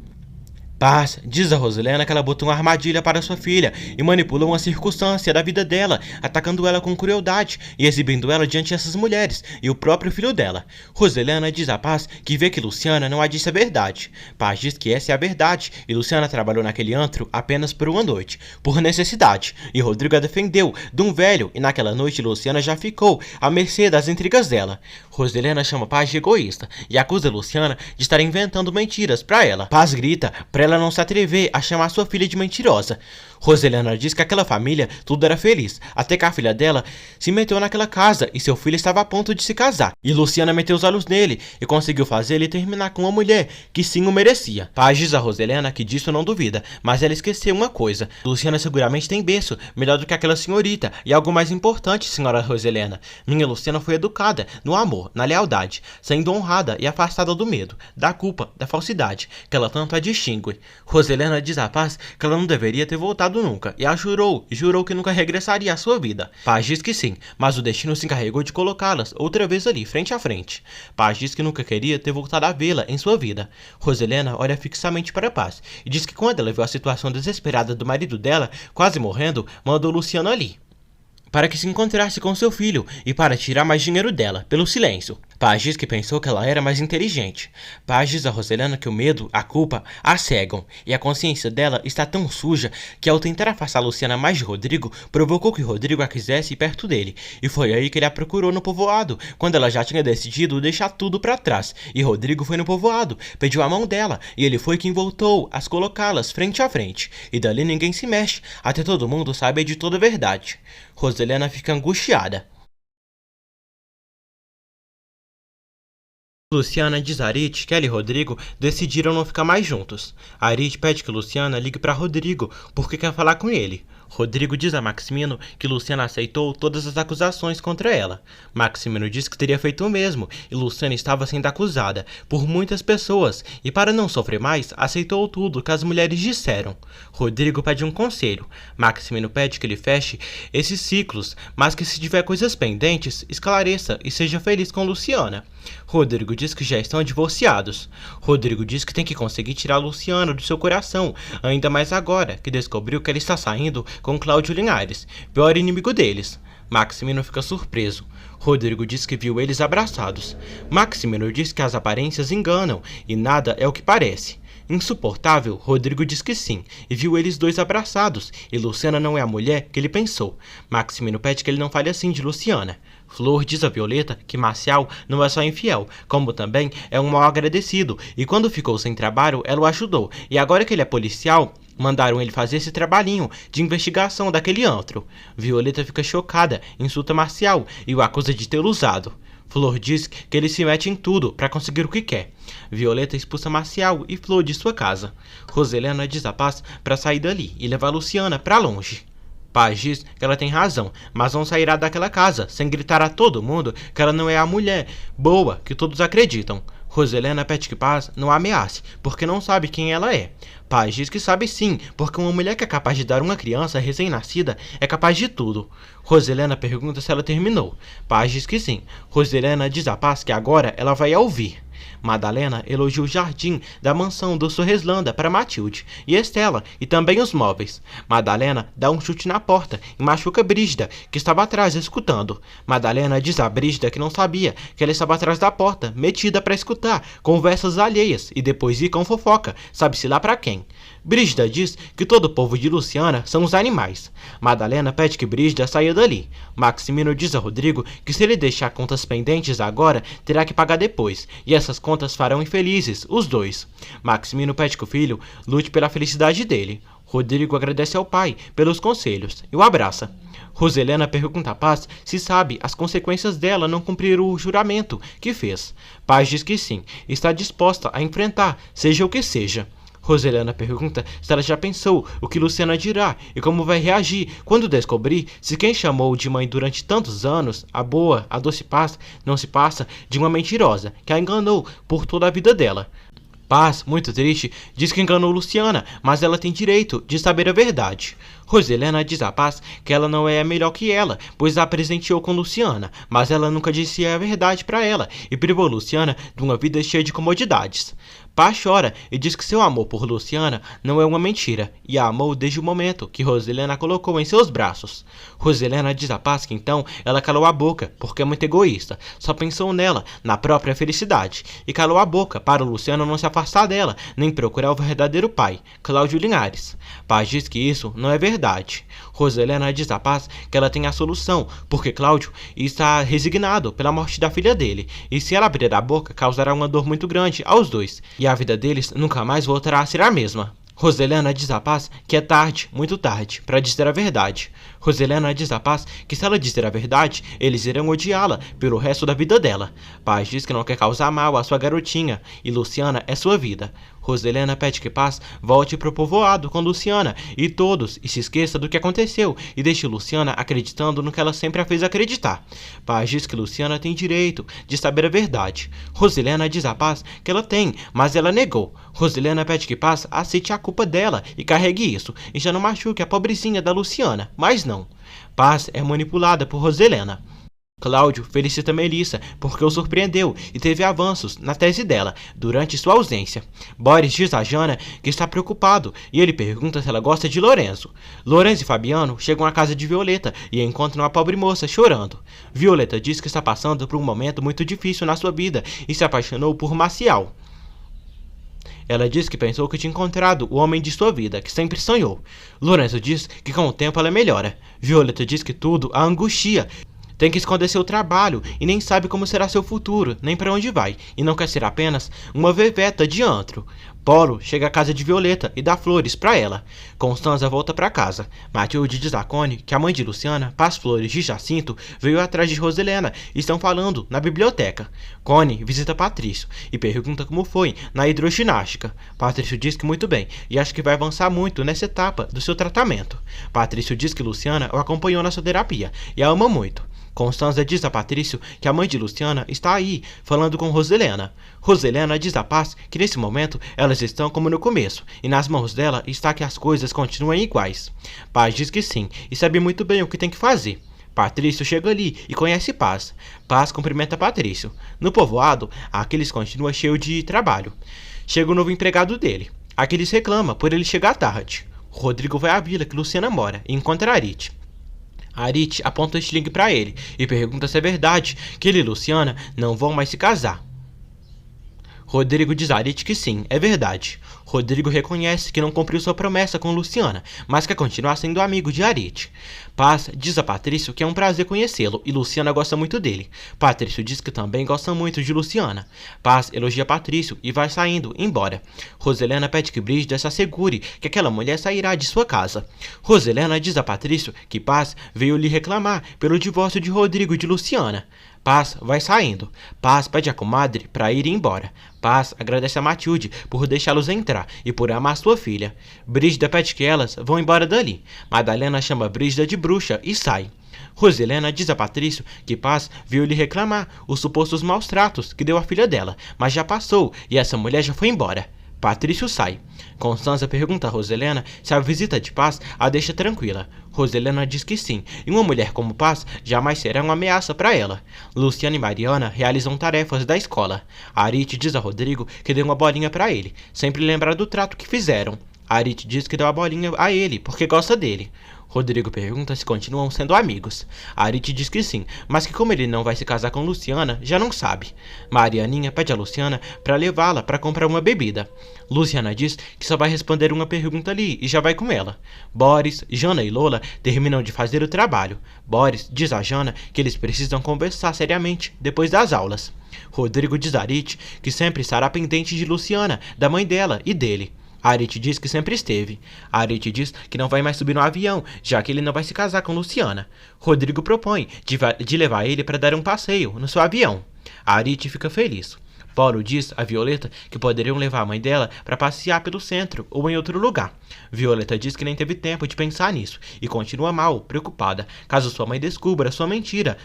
Paz diz a Roselena que ela botou uma armadilha para sua filha e manipulou uma circunstância da vida dela, atacando ela com crueldade e exibindo ela diante dessas mulheres e o próprio filho dela. Roselena diz a Paz que vê que Luciana não a disse a verdade. Paz diz que essa é a verdade e Luciana trabalhou naquele antro apenas por uma noite, por necessidade, e Rodrigo a defendeu de um velho e naquela noite Luciana já ficou à mercê das intrigas dela. Roselena chama Paz de egoísta e acusa Luciana de estar inventando mentiras para ela. Paz grita para ela não se atrever a chamar sua filha de mentirosa. Roselena diz que aquela família tudo era feliz, até que a filha dela se meteu naquela casa e seu filho estava a ponto de se casar. E Luciana meteu os olhos nele e conseguiu fazer ele terminar com uma mulher que sim o merecia. Paz diz a Roselena que disso não duvida, mas ela esqueceu uma coisa. Luciana seguramente tem berço, melhor do que aquela senhorita, e algo mais importante, senhora Roselena. Minha Luciana foi educada no amor, na lealdade, sendo honrada e afastada do medo, da culpa, da falsidade, que ela tanto a distingue. Roselena diz a Paz que ela não deveria ter voltado nunca, e a jurou que nunca regressaria à sua vida. Paz diz que sim, mas o destino se encarregou de colocá-las outra vez ali, frente a frente. Paz diz que nunca queria ter voltado a vê-la em sua vida. Roselena olha fixamente para Paz, e diz que quando ela viu a situação desesperada do marido dela, quase morrendo, mandou Luciano ali, para que se encontrasse com seu filho e para tirar mais dinheiro dela, pelo silêncio. Paz diz que pensou que ela era mais inteligente. Paz diz a Roselena que o medo, a culpa, a cegam, e a consciência dela está tão suja que ao tentar afastar Luciana mais de Rodrigo, provocou que Rodrigo a quisesse ir perto dele, e foi aí que ele a procurou no povoado, quando ela já tinha decidido deixar tudo para trás, e Rodrigo foi no povoado, pediu a mão dela, e ele foi quem voltou a colocá-las frente a frente, e dali ninguém se mexe, até todo mundo saber de toda a verdade. Roselena fica angustiada. Luciana diz a Arite que ela e Rodrigo decidiram não ficar mais juntos. A Arite pede que Luciana ligue para Rodrigo porque quer falar com ele. Rodrigo diz a Maximino que Luciana aceitou todas as acusações contra ela. Maximino diz que teria feito o mesmo e Luciana estava sendo acusada por muitas pessoas e para não sofrer mais, aceitou tudo que as mulheres disseram. Rodrigo pede um conselho. Maximino pede que ele feche esses ciclos, mas que se tiver coisas pendentes, esclareça e seja feliz com Luciana. Rodrigo diz que já estão divorciados. Rodrigo diz que tem que conseguir tirar Luciana do seu coração, ainda mais agora que descobriu que ela está saindo com Cláudio Linhares, pior inimigo deles. Maximino fica surpreso. Rodrigo diz que viu eles abraçados. Maximino diz que as aparências enganam e nada é o que parece. Insuportável, Rodrigo diz que sim, e viu eles dois abraçados, e Luciana não é a mulher que ele pensou. Maximino pede que ele não fale assim de Luciana. Flor diz a Violeta que Marcial não é só infiel, como também é um mal agradecido, e quando ficou sem trabalho, ela o ajudou, e agora que ele é policial, mandaram ele fazer esse trabalhinho de investigação daquele antro. Violeta fica chocada, insulta Marcial e o acusa de tê-lo usado. Flor diz que ele se mete em tudo para conseguir o que quer. Violeta expulsa Marcial e Flor de sua casa. Roselena diz a Paz para sair dali e levar Luciana para longe. Paz diz que ela tem razão, mas não sairá daquela casa sem gritar a todo mundo que ela não é a mulher boa que todos acreditam. Roselena pede que Paz não a ameace, porque não sabe quem ela é. Paz diz que sabe sim, porque uma mulher que é capaz de dar uma criança recém-nascida é capaz de tudo. Roselena pergunta se ela terminou. Paz diz que sim. Roselena diz a Paz que agora ela vai ouvir. Madalena elogia o jardim da mansão do Sorreslanda para Matilde e Estela e também os móveis. Madalena dá um chute na porta e machuca Brígida, que estava atrás escutando. Madalena diz a Brígida que não sabia que ela estava atrás da porta, metida para escutar conversas alheias e depois ir com fofoca, sabe-se lá para quem. Brígida diz que todo o povo de Luciana são os animais. Madalena pede que Brígida saia dali. Maximino diz a Rodrigo que se ele deixar contas pendentes agora, terá que pagar depois, e essas contas farão infelizes os dois. Maximino pede que o filho lute pela felicidade dele. Rodrigo agradece ao pai pelos conselhos e o abraça. Roselena pergunta a Paz se sabe as consequências dela não cumprir o juramento que fez. Paz diz que sim, está disposta a enfrentar, seja o que seja. Roselena pergunta se ela já pensou o que Luciana dirá e como vai reagir quando descobrir se quem chamou de mãe durante tantos anos, a boa, a doce Paz, não se passa de uma mentirosa que a enganou por toda a vida dela. Paz, muito triste, diz que enganou Luciana, mas ela tem direito de saber a verdade. Roselena diz a Paz que ela não é melhor que ela, pois a presenteou com Luciana, mas ela nunca disse a verdade para ela e privou Luciana de uma vida cheia de comodidades. Paz chora e diz que seu amor por Luciana não é uma mentira e a amou desde o momento que Roselena a colocou em seus braços. Roselena diz a Paz que então ela calou a boca porque é muito egoísta, só pensou nela, na própria felicidade, e calou a boca para o Luciano não se afastar dela, nem procurar o verdadeiro pai, Cláudio Linhares. Paz diz que isso não é verdade. Roselena diz a Paz que ela tem a solução, porque Cláudio está resignado pela morte da filha dele, e se ela abrir a boca causará uma dor muito grande aos dois, e a vida deles nunca mais voltará a ser a mesma. Roselena diz a Paz que é tarde, muito tarde, para dizer a verdade. Roselena diz a Paz que se ela dizer a verdade, eles irão odiá-la pelo resto da vida dela. Paz diz que não quer causar mal à sua garotinha, e Luciana é sua vida. Roselena pede que Paz volte pro povoado com Luciana e todos e se esqueça do que aconteceu e deixe Luciana acreditando no que ela sempre a fez acreditar. Paz diz que Luciana tem direito de saber a verdade. Roselena diz a Paz que ela tem, mas ela negou. Roselena pede que Paz aceite a culpa dela e carregue isso e já não machuque a pobrezinha da Luciana, mas não. Paz é manipulada por Roselena. Cláudio felicita Melissa porque o surpreendeu e teve avanços na tese dela durante sua ausência. Boris diz a Jana que está preocupado e ele pergunta se ela gosta de Lorenzo. Lorenzo e Fabiano chegam à casa de Violeta e encontram a pobre moça chorando. Violeta diz que está passando por um momento muito difícil na sua vida e se apaixonou por Marcial. Ela diz que pensou que tinha encontrado o homem de sua vida, que sempre sonhou. Lorenzo diz que com o tempo ela melhora. Violeta diz que tudo a angustia. Tem que esconder seu trabalho e nem sabe como será seu futuro, nem para onde vai, e não quer ser apenas uma veveta de antro. Polo chega à casa de Violeta e dá flores para ela. Constanza volta para casa. Matilde diz a Cone que a mãe de Luciana, Paz Flores de Jacinto, veio atrás de Roselena e estão falando na biblioteca. Cone visita Patrício e pergunta como foi na hidroginástica. Patrício diz que muito bem e acha que vai avançar muito nessa etapa do seu tratamento. Patrício diz que Luciana o acompanhou na sua terapia e a ama muito. Constanza diz a Patrício que a mãe de Luciana está aí, falando com Roselena. Roselena diz a Paz que nesse momento elas estão como no começo, e nas mãos dela está que as coisas continuem iguais. Paz diz que sim, e sabe muito bem o que tem que fazer. Patrício chega ali e conhece Paz. Paz cumprimenta Patrício. No povoado, Aquiles continua cheio de trabalho. Chega o novo empregado dele. Aquiles reclama por ele chegar tarde. Rodrigo vai à vila que Luciana mora e encontra Arite. Arit aponta o estilingue para ele e pergunta se é verdade que ele e Luciana não vão mais se casar. Rodrigo diz a Arit que sim, é verdade. Rodrigo reconhece que não cumpriu sua promessa com Luciana, mas quer continuar sendo amigo de Arit. Paz diz a Patrício que é um prazer conhecê-lo e Luciana gosta muito dele. Patrício diz que também gosta muito de Luciana. Paz elogia Patrício e vai saindo, embora. Roselena pede que Brígida se assegure que aquela mulher sairá de sua casa. Roselena diz a Patrício que Paz veio lhe reclamar pelo divórcio de Rodrigo e de Luciana. Paz vai saindo. Paz pede a comadre para ir embora. Paz agradece a Matilde por deixá-los entrar e por amar sua filha. Brígida pede que elas vão embora dali. Madalena chama Brígida de bruxa e sai. Roselena diz a Patrício que Paz veio lhe reclamar os supostos maus tratos que deu à filha dela, mas já passou e essa mulher já foi embora. Patrício sai. Constança pergunta a Roselena se a visita de Paz a deixa tranquila. Roselena diz que sim, e uma mulher como Paz jamais será uma ameaça para ela. Luciana e Mariana realizam tarefas da escola. Arit diz a Rodrigo que deu uma bolinha para ele, sempre lembrar do trato que fizeram. Arit diz que deu a bolinha a ele porque gosta dele. Rodrigo pergunta se continuam sendo amigos. Arit diz que sim, mas que como ele não vai se casar com Luciana, já não sabe. Marianinha pede a Luciana para levá-la para comprar uma bebida. Luciana diz que só vai responder uma pergunta ali e já vai com ela. Boris, Jana e Lola terminam de fazer o trabalho. Boris diz a Jana que eles precisam conversar seriamente depois das aulas. Rodrigo diz a Arit que sempre estará pendente de Luciana, da mãe dela e dele. Arit diz que sempre esteve. Arit diz que não vai mais subir no avião, já que ele não vai se casar com Luciana. Rodrigo propõe de levar ele para dar um passeio no seu avião. Arit fica feliz. Paulo diz a Violeta que poderiam levar a mãe dela para passear pelo centro ou em outro lugar. Violeta diz que nem teve tempo de pensar nisso e continua mal, preocupada, caso sua mãe descubra sua mentira,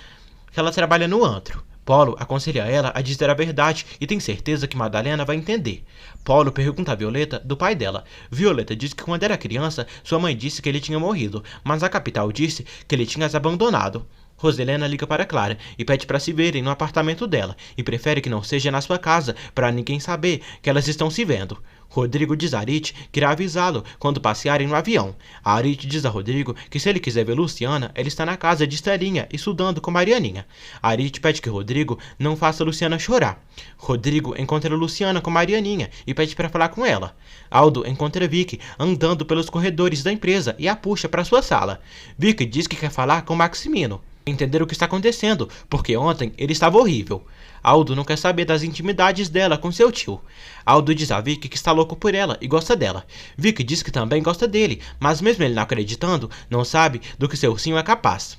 que ela trabalha no antro. Paulo aconselha ela a dizer a verdade e tem certeza que Madalena vai entender. Paulo pergunta a Violeta do pai dela. Violeta diz que quando era criança, sua mãe disse que ele tinha morrido, mas a capital disse que ele tinha as abandonado. Roselena liga para Clara e pede para se verem no apartamento dela e prefere que não seja na sua casa para ninguém saber que elas estão se vendo. Rodrigo diz a Arit que irá avisá-lo quando passearem no avião. A Arit diz a Rodrigo que se ele quiser ver Luciana, ele está na casa de Estelinha estudando com Marianinha. A Arit pede que Rodrigo não faça Luciana chorar. Rodrigo encontra Luciana com Marianinha e pede para falar com ela. Aldo encontra Vicky andando pelos corredores da empresa e a puxa para sua sala. Vicky diz que quer falar com Maximino. Entender o que está acontecendo, porque ontem ele estava horrível. Aldo não quer saber das intimidades dela com seu tio. Aldo diz a Vicky que está louco por ela e gosta dela. Vicky diz que também gosta dele, mas mesmo ele não acreditando, não sabe do que seu ursinho é capaz.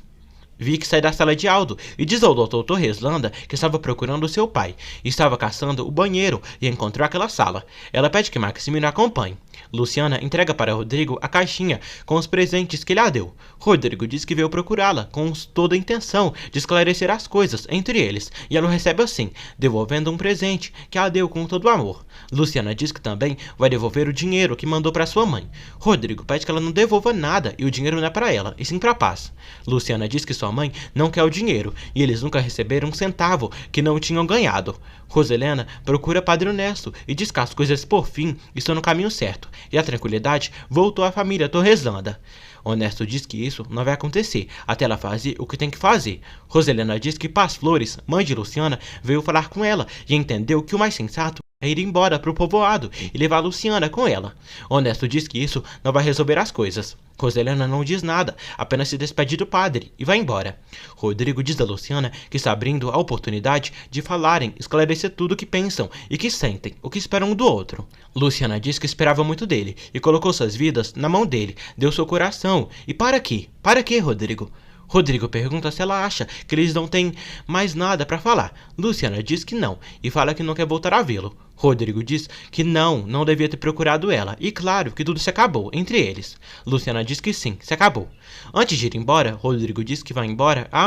Vicky sai da sala de Aldo e diz ao Dr. Torreslanda que estava procurando seu pai. Estava caçando o banheiro e encontrou aquela sala. Ela pede que Maximino a acompanhe. Luciana entrega para Rodrigo a caixinha com os presentes que ele a deu. Rodrigo diz que veio procurá-la com toda a intenção de esclarecer as coisas entre eles, e ela o recebe assim, devolvendo um presente que a deu com todo o amor. Luciana diz que também vai devolver o dinheiro que mandou para sua mãe. Rodrigo pede que ela não devolva nada e o dinheiro não é para ela, e sim para Paz. Luciana diz que sua mãe não quer o dinheiro e eles nunca receberam um centavo que não tinham ganhado. Roselena procura Padre Honesto e diz que as coisas por fim estão no caminho certo e a tranquilidade voltou à família Torreslanda. Honesto diz que isso não vai acontecer até ela fazer o que tem que fazer. Roselena diz que Paz Flores, mãe de Luciana, veio falar com ela e entendeu que o mais sensato é ir embora pro povoado e levar Luciana com ela. Honesto diz que isso não vai resolver as coisas. Roselena não diz nada, apenas se despede do padre e vai embora. Rodrigo diz a Luciana que está abrindo a oportunidade de falarem, esclarecer tudo o que pensam e que sentem, o que esperam um do outro. Luciana diz que esperava muito dele e colocou suas vidas na mão dele, deu seu coração. E para quê? Para quê, Rodrigo? Rodrigo pergunta se ela acha que eles não têm mais nada para falar. Luciana diz que não e fala que não quer voltar a vê-lo. Rodrigo diz que não devia ter procurado ela e claro que tudo se acabou entre eles. Luciana diz que sim, se acabou. Antes de ir embora, Rodrigo diz que vai embora a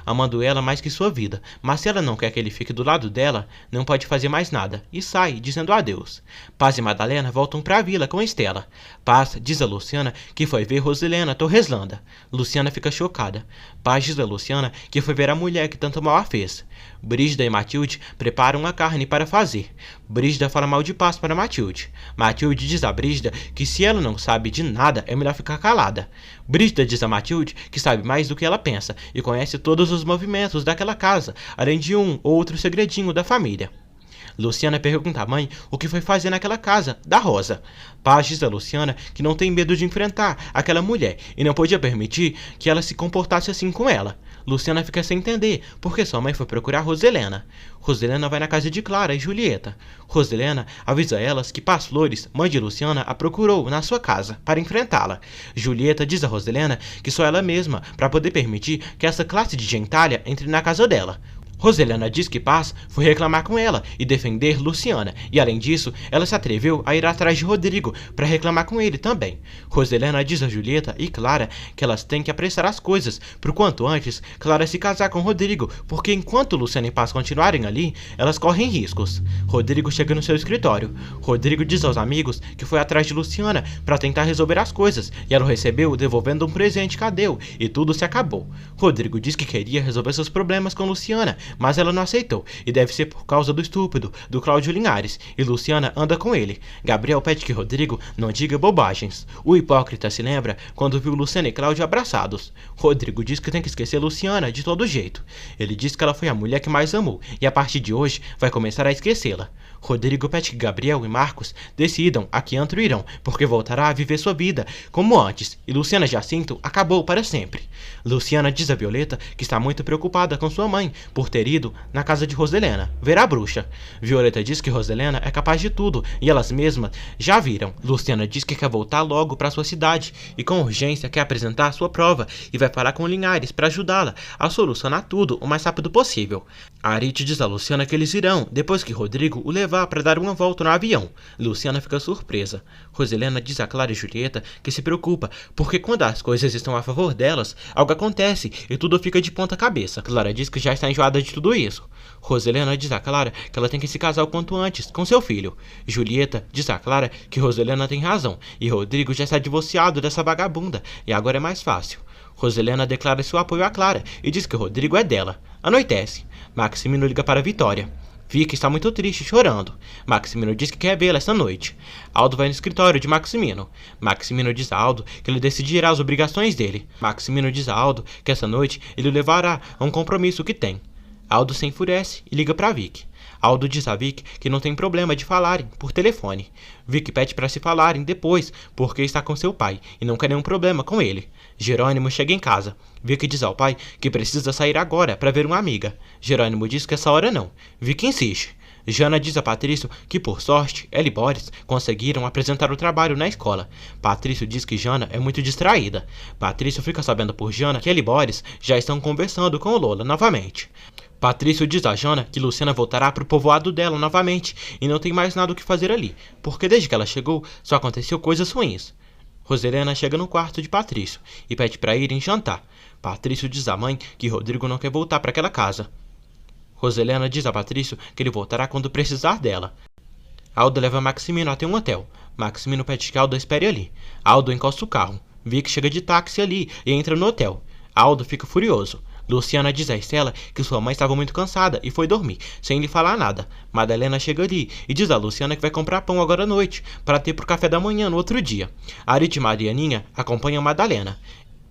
amando ela mais que sua vida, mas se ela não quer que ele fique do lado dela, não pode fazer mais nada e sai dizendo adeus. Paz e Madalena voltam para a vila com Estela. Paz diz a Luciana que foi ver Roselena Torreslanda. Luciana fica chocada. Paz diz a Luciana que foi ver a mulher que tanto mal a fez. Brígida e Matilde preparam a carne para fazer. Brígida fala mal de Paz para Matilde. Matilde diz a Brígida que se ela não sabe de nada, é melhor ficar calada. Brígida diz a Matilde que sabe mais do que ela pensa e conhece todos os movimentos daquela casa, além de um ou outro segredinho da família. Luciana pergunta à mãe o que foi fazer naquela casa da Rosa. Paz diz a Luciana que não tem medo de enfrentar aquela mulher e não podia permitir que ela se comportasse assim com ela. Luciana fica sem entender porque sua mãe foi procurar Roselena. Roselena vai na casa de Clara e Julieta. Roselena avisa elas que Paz Flores, mãe de Luciana, a procurou na sua casa para enfrentá-la. Julieta diz a Roselena que só ela mesma para poder permitir que essa classe de gentalha entre na casa dela. Roselena diz que Paz foi reclamar com ela e defender Luciana, e além disso, ela se atreveu a ir atrás de Rodrigo para reclamar com ele também. Roselena diz a Julieta e Clara que elas têm que apressar as coisas, por quanto antes Clara se casar com Rodrigo, porque enquanto Luciana e Paz continuarem ali, elas correm riscos. Rodrigo chega no seu escritório. Rodrigo diz aos amigos que foi atrás de Luciana para tentar resolver as coisas, e ela o recebeu devolvendo um presente que a deu, e tudo se acabou. Rodrigo diz que queria resolver seus problemas com Luciana, mas ela não aceitou, e deve ser por causa do estúpido do Cláudio Linhares, e Luciana anda com ele. Gabriel pede que Rodrigo não diga bobagens. O hipócrita se lembra quando viu Luciana e Cláudio abraçados. Rodrigo diz que tem que esquecer Luciana de todo jeito. Ele diz que ela foi a mulher que mais amou, e a partir de hoje vai começar a esquecê-la. Rodrigo pede que Gabriel e Marcos decidam a que antro irão, porque voltará a viver sua vida como antes, e Luciana Jacinto acabou para sempre. Luciana diz a Violeta que está muito preocupada com sua mãe por ter ido na casa de Roselena ver a bruxa. Violeta diz que Roselena é capaz de tudo e elas mesmas já viram. Luciana diz que quer voltar logo para sua cidade e com urgência quer apresentar sua prova e vai falar com Linhares para ajudá-la a solucionar tudo o mais rápido possível. Arite diz a Luciana que eles irão depois que Rodrigo o levar para dar uma volta no avião. Luciana fica surpresa. Roselena diz a Clara e Julieta que se preocupa porque quando as coisas estão a favor delas, algo acontece e tudo fica de ponta cabeça. Clara diz que já está enjoada de tudo isso. Roselena diz a Clara que ela tem que se casar o quanto antes com seu filho. Julieta diz a Clara que Roselena tem razão e Rodrigo já está divorciado dessa vagabunda e agora é mais fácil. Roselena declara seu apoio a Clara e diz que Rodrigo é dela. Anoitece. Maximino liga para Vitória. Vicky está muito triste, chorando. Maximino diz que quer vê-la esta noite. Aldo vai no escritório de Maximino. Maximino diz a Aldo que ele decidirá as obrigações dele. Maximino diz a Aldo que esta noite ele o levará a um compromisso que tem. Aldo se enfurece e liga para Vicky. Aldo diz a Vicky que não tem problema de falarem por telefone. Vicky pede para se falarem depois porque está com seu pai e não quer nenhum problema com ele. Jerônimo chega em casa. Vicky diz ao pai que precisa sair agora para ver uma amiga. Jerônimo diz que essa hora não. Vicky insiste. Jana diz a Patrício que, por sorte, ela e Boris conseguiram apresentar o trabalho na escola. Patrício diz que Jana é muito distraída. Patrício fica sabendo por Jana que ela e Boris já estão conversando com o Lola novamente. Patrício diz a Jana que Luciana voltará para o povoado dela novamente e não tem mais nada o que fazer ali, porque desde que ela chegou só aconteceu coisas ruins. Roselena chega no quarto de Patrício e pede para irem jantar. Patrício diz à mãe que Rodrigo não quer voltar para aquela casa. Roselena diz a Patrício que ele voltará quando precisar dela. Aldo leva Maximino até um hotel. Maximino pede que Aldo espere ali. Aldo encosta o carro. Vicky chega de táxi ali e entra no hotel. Aldo fica furioso. Luciana diz a Estela que sua mãe estava muito cansada e foi dormir, sem lhe falar nada. Madalena chega ali e diz a Luciana que vai comprar pão agora à noite, para ter pro café da manhã no outro dia. Arite e Marianinha acompanham Madalena.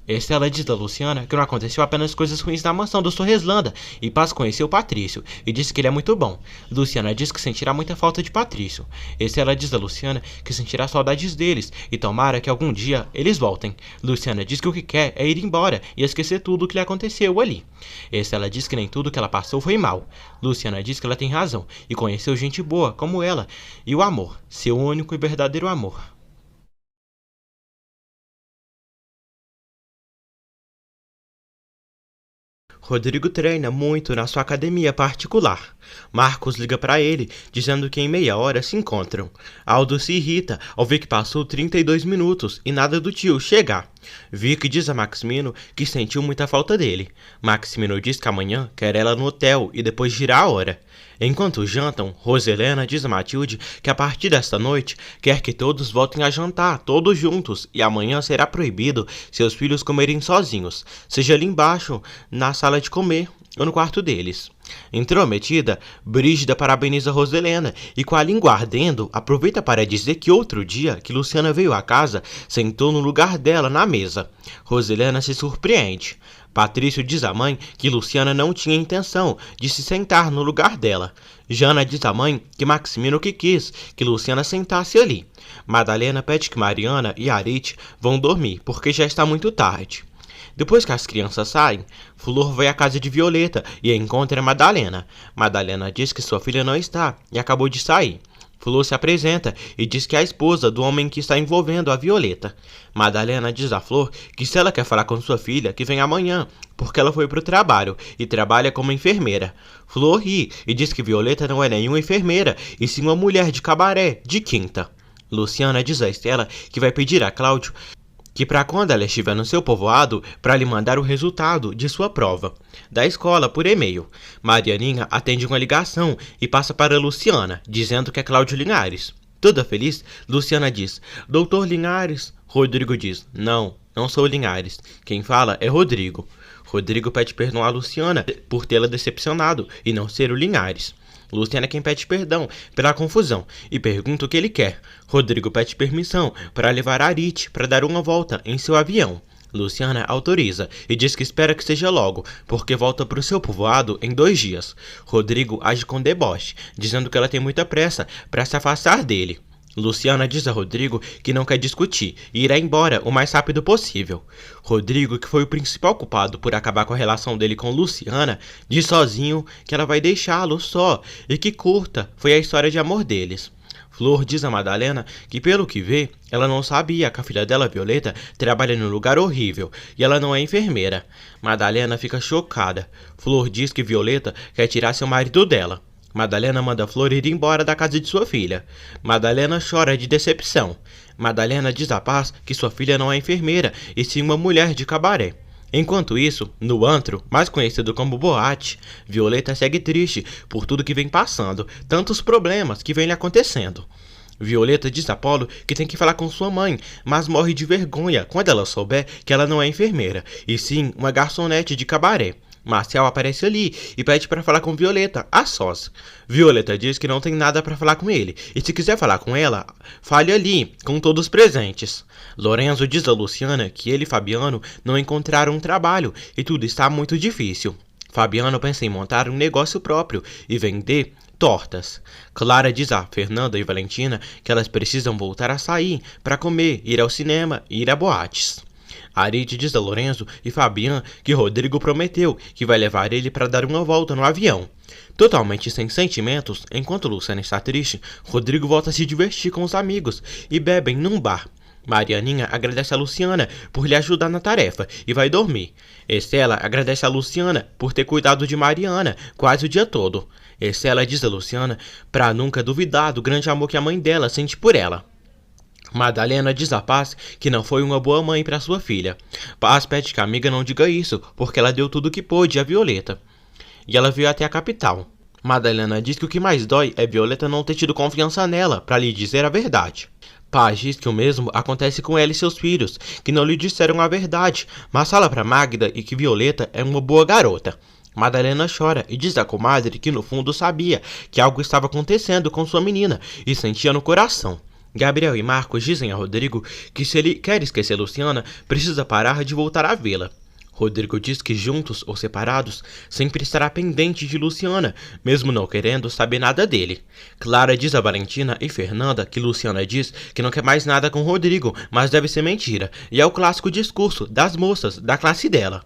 Estela diz a Luciana que não aconteceu apenas coisas ruins na mansão do Sorreslanda e Paz conheceu Patrício e disse que ele é muito bom. Luciana diz que sentirá muita falta de Patrício. Estela diz a Luciana que sentirá saudades deles e tomara que algum dia eles voltem. Luciana diz que o que quer é ir embora e esquecer tudo o que lhe aconteceu ali. Estela diz que nem tudo que ela passou foi mal. Luciana diz que ela tem razão e conheceu gente boa como ela e o amor, seu único e verdadeiro amor. Rodrigo treina muito na sua academia particular. Marcos liga para ele, dizendo que em meia hora se encontram. Aldo se irrita ao ver que passou 32 minutos e nada do tio chegar. Vicky diz a Maximino que sentiu muita falta dele. Maximino diz que amanhã quer ela no hotel e depois girar a hora. Enquanto jantam, Roselena diz a Matilde que a partir desta noite quer que todos voltem a jantar, todos juntos, e amanhã será proibido seus filhos comerem sozinhos, seja ali embaixo, na sala de comer, ou no quarto deles. Intrometida, Brígida parabeniza Roselena e, com a língua ardendo, aproveita para dizer que outro dia que Luciana veio à casa, sentou no lugar dela na mesa. Roselena se surpreende. Patrício diz à mãe que Luciana não tinha intenção de se sentar no lugar dela. Jana diz à mãe que Maximino que quis que Luciana sentasse ali. Madalena pede que Mariana e Arete vão dormir, porque já está muito tarde. Depois que as crianças saem, Flor vai à casa de Violeta e encontra Madalena. Madalena diz que sua filha não está e acabou de sair. Flor se apresenta e diz que é a esposa do homem que está envolvendo a Violeta. Madalena diz a Flor que se ela quer falar com sua filha, que vem amanhã, porque ela foi para o trabalho e trabalha como enfermeira. Flor ri e diz que Violeta não é nenhuma enfermeira, e sim uma mulher de cabaré, de quinta. Luciana diz a Estela que vai pedir a Cláudio que para quando ela estiver no seu povoado, para lhe mandar o resultado de sua prova da escola por e-mail. Marianinha atende uma ligação e passa para Luciana, dizendo que é Cláudio Linhares. Toda feliz, Luciana diz: Doutor Linhares? Rodrigo diz: Não sou Linhares. Quem fala é Rodrigo. Rodrigo pede perdão a Luciana por tê-la decepcionado e não ser o Linhares. Luciana é quem pede perdão pela confusão e pergunta o que ele quer. Rodrigo pede permissão para levar Arete para dar uma volta em seu avião. Luciana autoriza e diz que espera que seja logo, porque volta para o seu povoado em 2 dias. Rodrigo age com deboche, dizendo que ela tem muita pressa para se afastar dele. Luciana diz a Rodrigo que não quer discutir e irá embora o mais rápido possível. Rodrigo, que foi o principal culpado por acabar com a relação dele com Luciana, diz sozinho que ela vai deixá-lo só e que curta foi a história de amor deles. Flor diz a Madalena que, pelo que vê, ela não sabia que a filha dela, Violeta, trabalha num lugar horrível e ela não é enfermeira. Madalena fica chocada. Flor diz que Violeta quer tirar seu marido dela. Madalena manda Flor ir embora da casa de sua filha. Madalena chora de decepção. Madalena diz a Paz que sua filha não é enfermeira, e sim uma mulher de cabaré. Enquanto isso, no antro, mais conhecido como boate, Violeta segue triste por tudo que vem passando, tantos problemas que vem lhe acontecendo. Violeta diz a Apolo que tem que falar com sua mãe, mas morre de vergonha quando ela souber que ela não é enfermeira, e sim uma garçonete de cabaré. Marcial aparece ali e pede para falar com Violeta, a sós. Violeta diz que não tem nada para falar com ele, e se quiser falar com ela, fale ali, com todos presentes. Lorenzo diz a Luciana que ele e Fabiano não encontraram um trabalho e tudo está muito difícil. Fabiano pensa em montar um negócio próprio e vender tortas. Clara diz a Fernanda e Valentina que elas precisam voltar a sair para comer, ir ao cinema e ir a boates. Arete diz a Lorenzo e Fabian que Rodrigo prometeu que vai levar ele para dar uma volta no avião. Totalmente sem sentimentos, enquanto Luciana está triste, Rodrigo volta a se divertir com os amigos e bebem num bar. Marianinha agradece a Luciana por lhe ajudar na tarefa e vai dormir. Estela agradece a Luciana por ter cuidado de Mariana quase o dia todo. Estela diz a Luciana para nunca duvidar do grande amor que a mãe dela sente por ela. Madalena diz a Paz que não foi uma boa mãe para sua filha. Paz pede que a amiga não diga isso, porque ela deu tudo o que pôde a Violeta. E ela veio até a capital. Madalena diz que o que mais dói é Violeta não ter tido confiança nela para lhe dizer a verdade. Paz diz que o mesmo acontece com ela e seus filhos, que não lhe disseram a verdade, mas fala para Magda e que Violeta é uma boa garota. Madalena chora e diz à comadre que no fundo sabia que algo estava acontecendo com sua menina e sentia no coração. Gabriel e Marcos dizem a Rodrigo que se ele quer esquecer Luciana, precisa parar de voltar a vê-la. Rodrigo diz que juntos ou separados, sempre estará pendente de Luciana, mesmo não querendo saber nada dele. Clara diz a Valentina e Fernanda que Luciana diz que não quer mais nada com Rodrigo, mas deve ser mentira, e é o clássico discurso das moças da classe dela.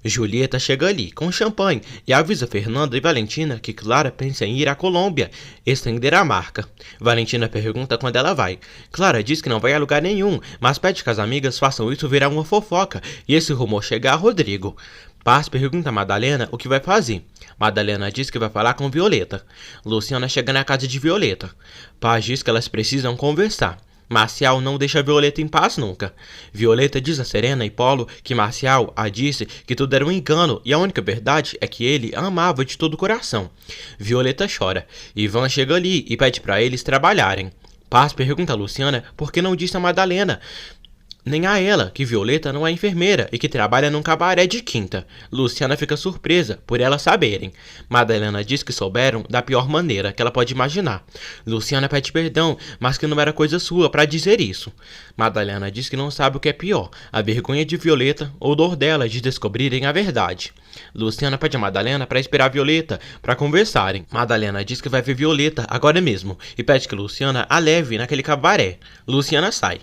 Julieta chega ali com champanhe e avisa Fernanda e Valentina que Clara pensa em ir à Colômbia estender a marca. Valentina pergunta quando ela vai. Clara diz que não vai a lugar nenhum, mas pede que as amigas façam isso virar uma fofoca e esse rumor chegar a Rodrigo. Paz pergunta a Madalena o que vai fazer. Madalena diz que vai falar com Violeta. Luciana chega na casa de Violeta. Paz diz que elas precisam conversar. Marcial não deixa Violeta em paz nunca. Violeta diz a Serena e Polo que Marcial a disse que tudo era um engano e a única verdade é que ele a amava de todo o coração. Violeta chora. Ivan chega ali e pede para eles trabalharem. Paz pergunta a Luciana por que não disse a Madalena nem a ela, que Violeta não é enfermeira e que trabalha num cabaré de quinta. Luciana fica surpresa por elas saberem. Madalena diz que souberam da pior maneira que ela pode imaginar. Luciana pede perdão, mas que não era coisa sua para dizer isso. Madalena diz que não sabe o que é pior, a vergonha de Violeta ou dor dela de descobrirem a verdade. Luciana pede a Madalena para esperar Violeta para conversarem. Madalena diz que vai ver Violeta agora mesmo e pede que Luciana a leve naquele cabaré. Luciana sai.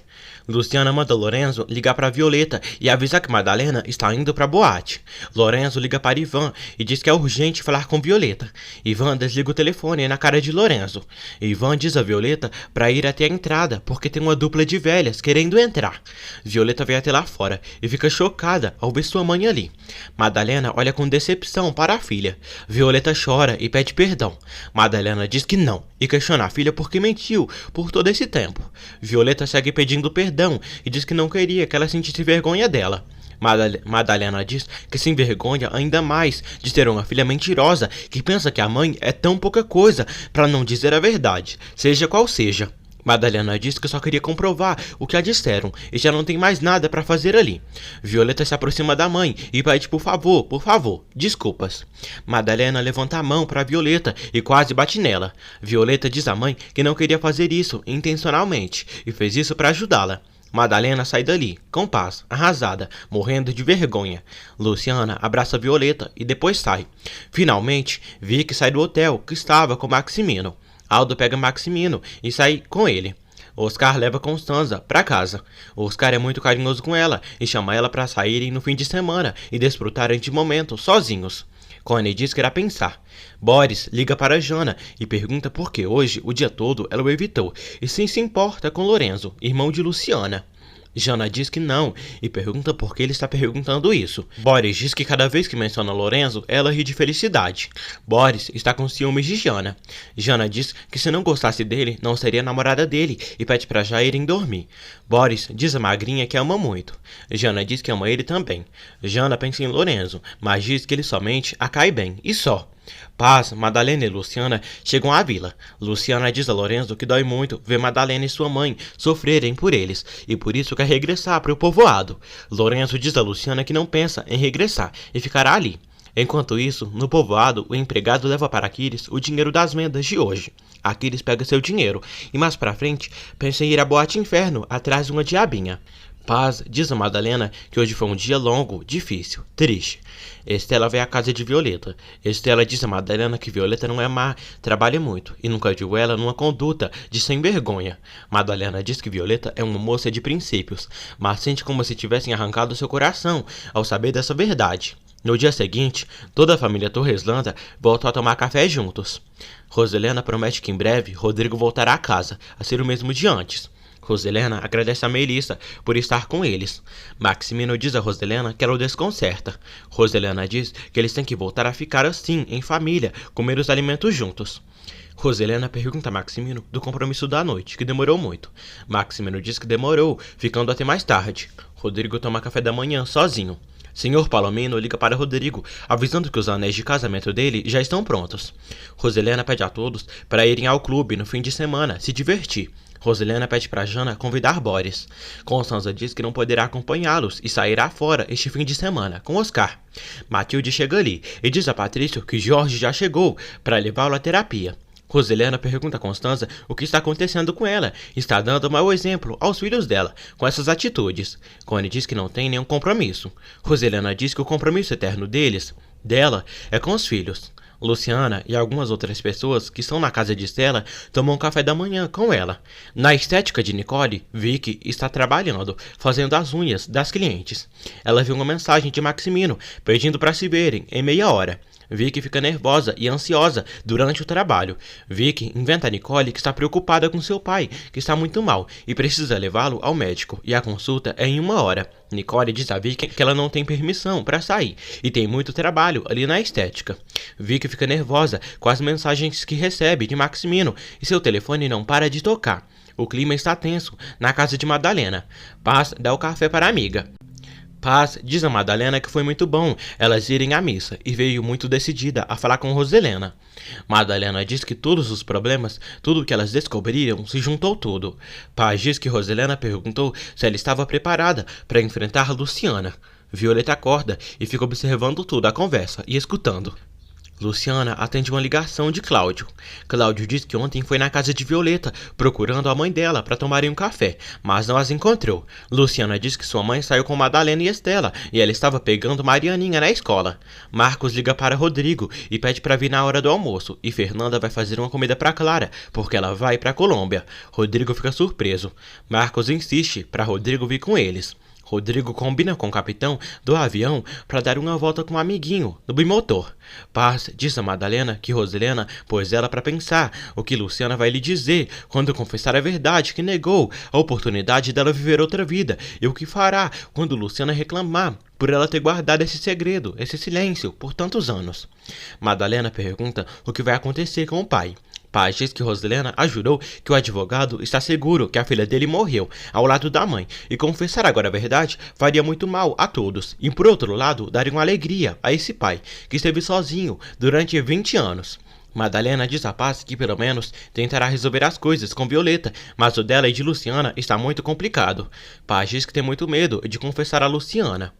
Luciana manda Lorenzo ligar para Violeta e avisar que Madalena está indo para a boate. Lorenzo liga para Ivan e diz que é urgente falar com Violeta. Ivan desliga o telefone na cara de Lorenzo. Ivan diz a Violeta para ir até a entrada porque tem uma dupla de velhas querendo entrar. Violeta vai até lá fora e fica chocada ao ver sua mãe ali. Madalena olha com decepção para a filha. Violeta chora e pede perdão. Madalena diz que não e questiona a filha porque mentiu por todo esse tempo. Violeta segue pedindo perdão e diz que não queria que ela sentisse vergonha dela. Madalena diz que se envergonha ainda mais de ter uma filha mentirosa que pensa que a mãe é tão pouca coisa para não dizer a verdade, seja qual seja. Madalena diz que só queria comprovar o que a disseram e já não tem mais nada para fazer ali. Violeta se aproxima da mãe e pede por favor, desculpas. Madalena levanta a mão para Violeta e quase bate nela. Violeta diz à mãe que não queria fazer isso intencionalmente e fez isso para ajudá-la. Madalena sai dali, com paz, arrasada, morrendo de vergonha. Luciana abraça Violeta e depois sai. Finalmente, Vicky sai do hotel que estava com Maximino. Aldo pega Maximino e sai com ele. Oscar leva Constanza para casa. Oscar é muito carinhoso com ela e chama ela para saírem no fim de semana e desfrutarem de momentos sozinhos. Connie diz que irá pensar. Boris liga para Jana e pergunta por que hoje, o dia todo, ela o evitou e se importa com Lorenzo, irmão de Luciana. Jana diz que não e pergunta por que ele está perguntando isso. Boris diz que cada vez que menciona Lorenzo, ela ri de felicidade. Boris está com ciúmes de Jana. Jana diz que se não gostasse dele, não seria namorada dele e pede para já irem dormir. Boris diz a magrinha que ama muito. Jana diz que ama ele também. Jana pensa em Lorenzo, mas diz que ele somente a cai bem, e só. Paz, Madalena e Luciana chegam à vila. Luciana diz a Lorenzo que dói muito ver Madalena e sua mãe sofrerem por eles, e por isso quer regressar para o povoado. Lorenzo diz a Luciana que não pensa em regressar e ficará ali. Enquanto isso, no povoado, o empregado leva para Aquiles o dinheiro das vendas de hoje. Aquiles pega seu dinheiro e mais pra frente pensa em ir à boate Inferno atrás de uma diabinha. Paz diz a Madalena que hoje foi um dia longo, difícil, triste. Estela vai à casa de Violeta. Estela diz a Madalena que Violeta não é má, trabalha muito e nunca viu ela numa conduta de sem vergonha. Madalena diz que Violeta é uma moça de princípios, mas sente como se tivessem arrancado seu coração ao saber dessa verdade. No dia seguinte, toda a família Torreslanda voltou a tomar café juntos. Roselena promete que em breve Rodrigo voltará a casa, a ser o mesmo de antes. Roselena agradece a Melissa por estar com eles. Maximino diz a Roselena que ela o desconcerta. Roselena diz que eles têm que voltar a ficar assim, em família, comer os alimentos juntos. Roselena pergunta a Maximino do compromisso da noite, que demorou muito. Maximino diz que demorou, ficando até mais tarde. Rodrigo toma café da manhã sozinho. Senhor Palomino liga para Rodrigo, avisando que os anéis de casamento dele já estão prontos. Roselena pede a todos para irem ao clube no fim de semana, se divertir. Roselena pede para Jana convidar Boris. Constanza diz que não poderá acompanhá-los e sairá fora este fim de semana, com Oscar. Matilde chega ali e diz a Patrício que Jorge já chegou para levá-lo à terapia. Roselena pergunta a Constanza o que está acontecendo com ela e está dando mau exemplo aos filhos dela com essas atitudes. Connie diz que não tem nenhum compromisso. Roselena diz que o compromisso eterno dela, é com os filhos. Luciana e algumas outras pessoas que estão na casa de Stella tomam café da manhã com ela. Na estética de Nicole, Vicky está trabalhando, fazendo as unhas das clientes. Ela viu uma mensagem de Maximino pedindo para se verem em meia hora. Vicky fica nervosa e ansiosa durante o trabalho. Vicky inventa a Nicole que está preocupada com seu pai, que está muito mal, e precisa levá-lo ao médico, e a consulta é em 1 hora. Nicole diz a Vicky que ela não tem permissão para sair, e tem muito trabalho ali na estética. Vicky fica nervosa com as mensagens que recebe de Maximino, e seu telefone não para de tocar. O clima está tenso na casa de Madalena. Paz dá o café para a amiga. Paz diz a Madalena que foi muito bom elas irem à missa e veio muito decidida a falar com Roselena. Madalena diz que todos os problemas, tudo que elas descobriram, se juntou tudo. Paz diz que Roselena perguntou se ela estava preparada para enfrentar Luciana. Violeta acorda e fica observando toda a conversa e escutando. Luciana atende uma ligação de Cláudio. Cláudio diz que ontem foi na casa de Violeta, procurando a mãe dela para tomarem um café, mas não as encontrou. Luciana diz que sua mãe saiu com Madalena e Estela, e ela estava pegando Marianinha na escola. Marcos liga para Rodrigo e pede para vir na hora do almoço, e Fernanda vai fazer uma comida para Clara, porque ela vai para a Colômbia. Rodrigo fica surpreso. Marcos insiste para Rodrigo vir com eles. Rodrigo combina com o capitão do avião para dar uma volta com um amiguinho no bimotor. Paz diz a Madalena que Roselena pôs ela para pensar o que Luciana vai lhe dizer quando confessar a verdade que negou a oportunidade dela viver outra vida e o que fará quando Luciana reclamar por ela ter guardado esse segredo, esse silêncio, por tantos anos. Madalena pergunta o que vai acontecer com o pai. Paz diz que Roselena ajurou que o advogado está seguro que a filha dele morreu ao lado da mãe e confessar agora a verdade faria muito mal a todos e, por outro lado, daria uma alegria a esse pai que esteve sozinho durante 20 anos. Madalena diz a Paz que pelo menos tentará resolver as coisas com Violeta, mas o dela e de Luciana está muito complicado. Paz diz que tem muito medo de confessar a Luciana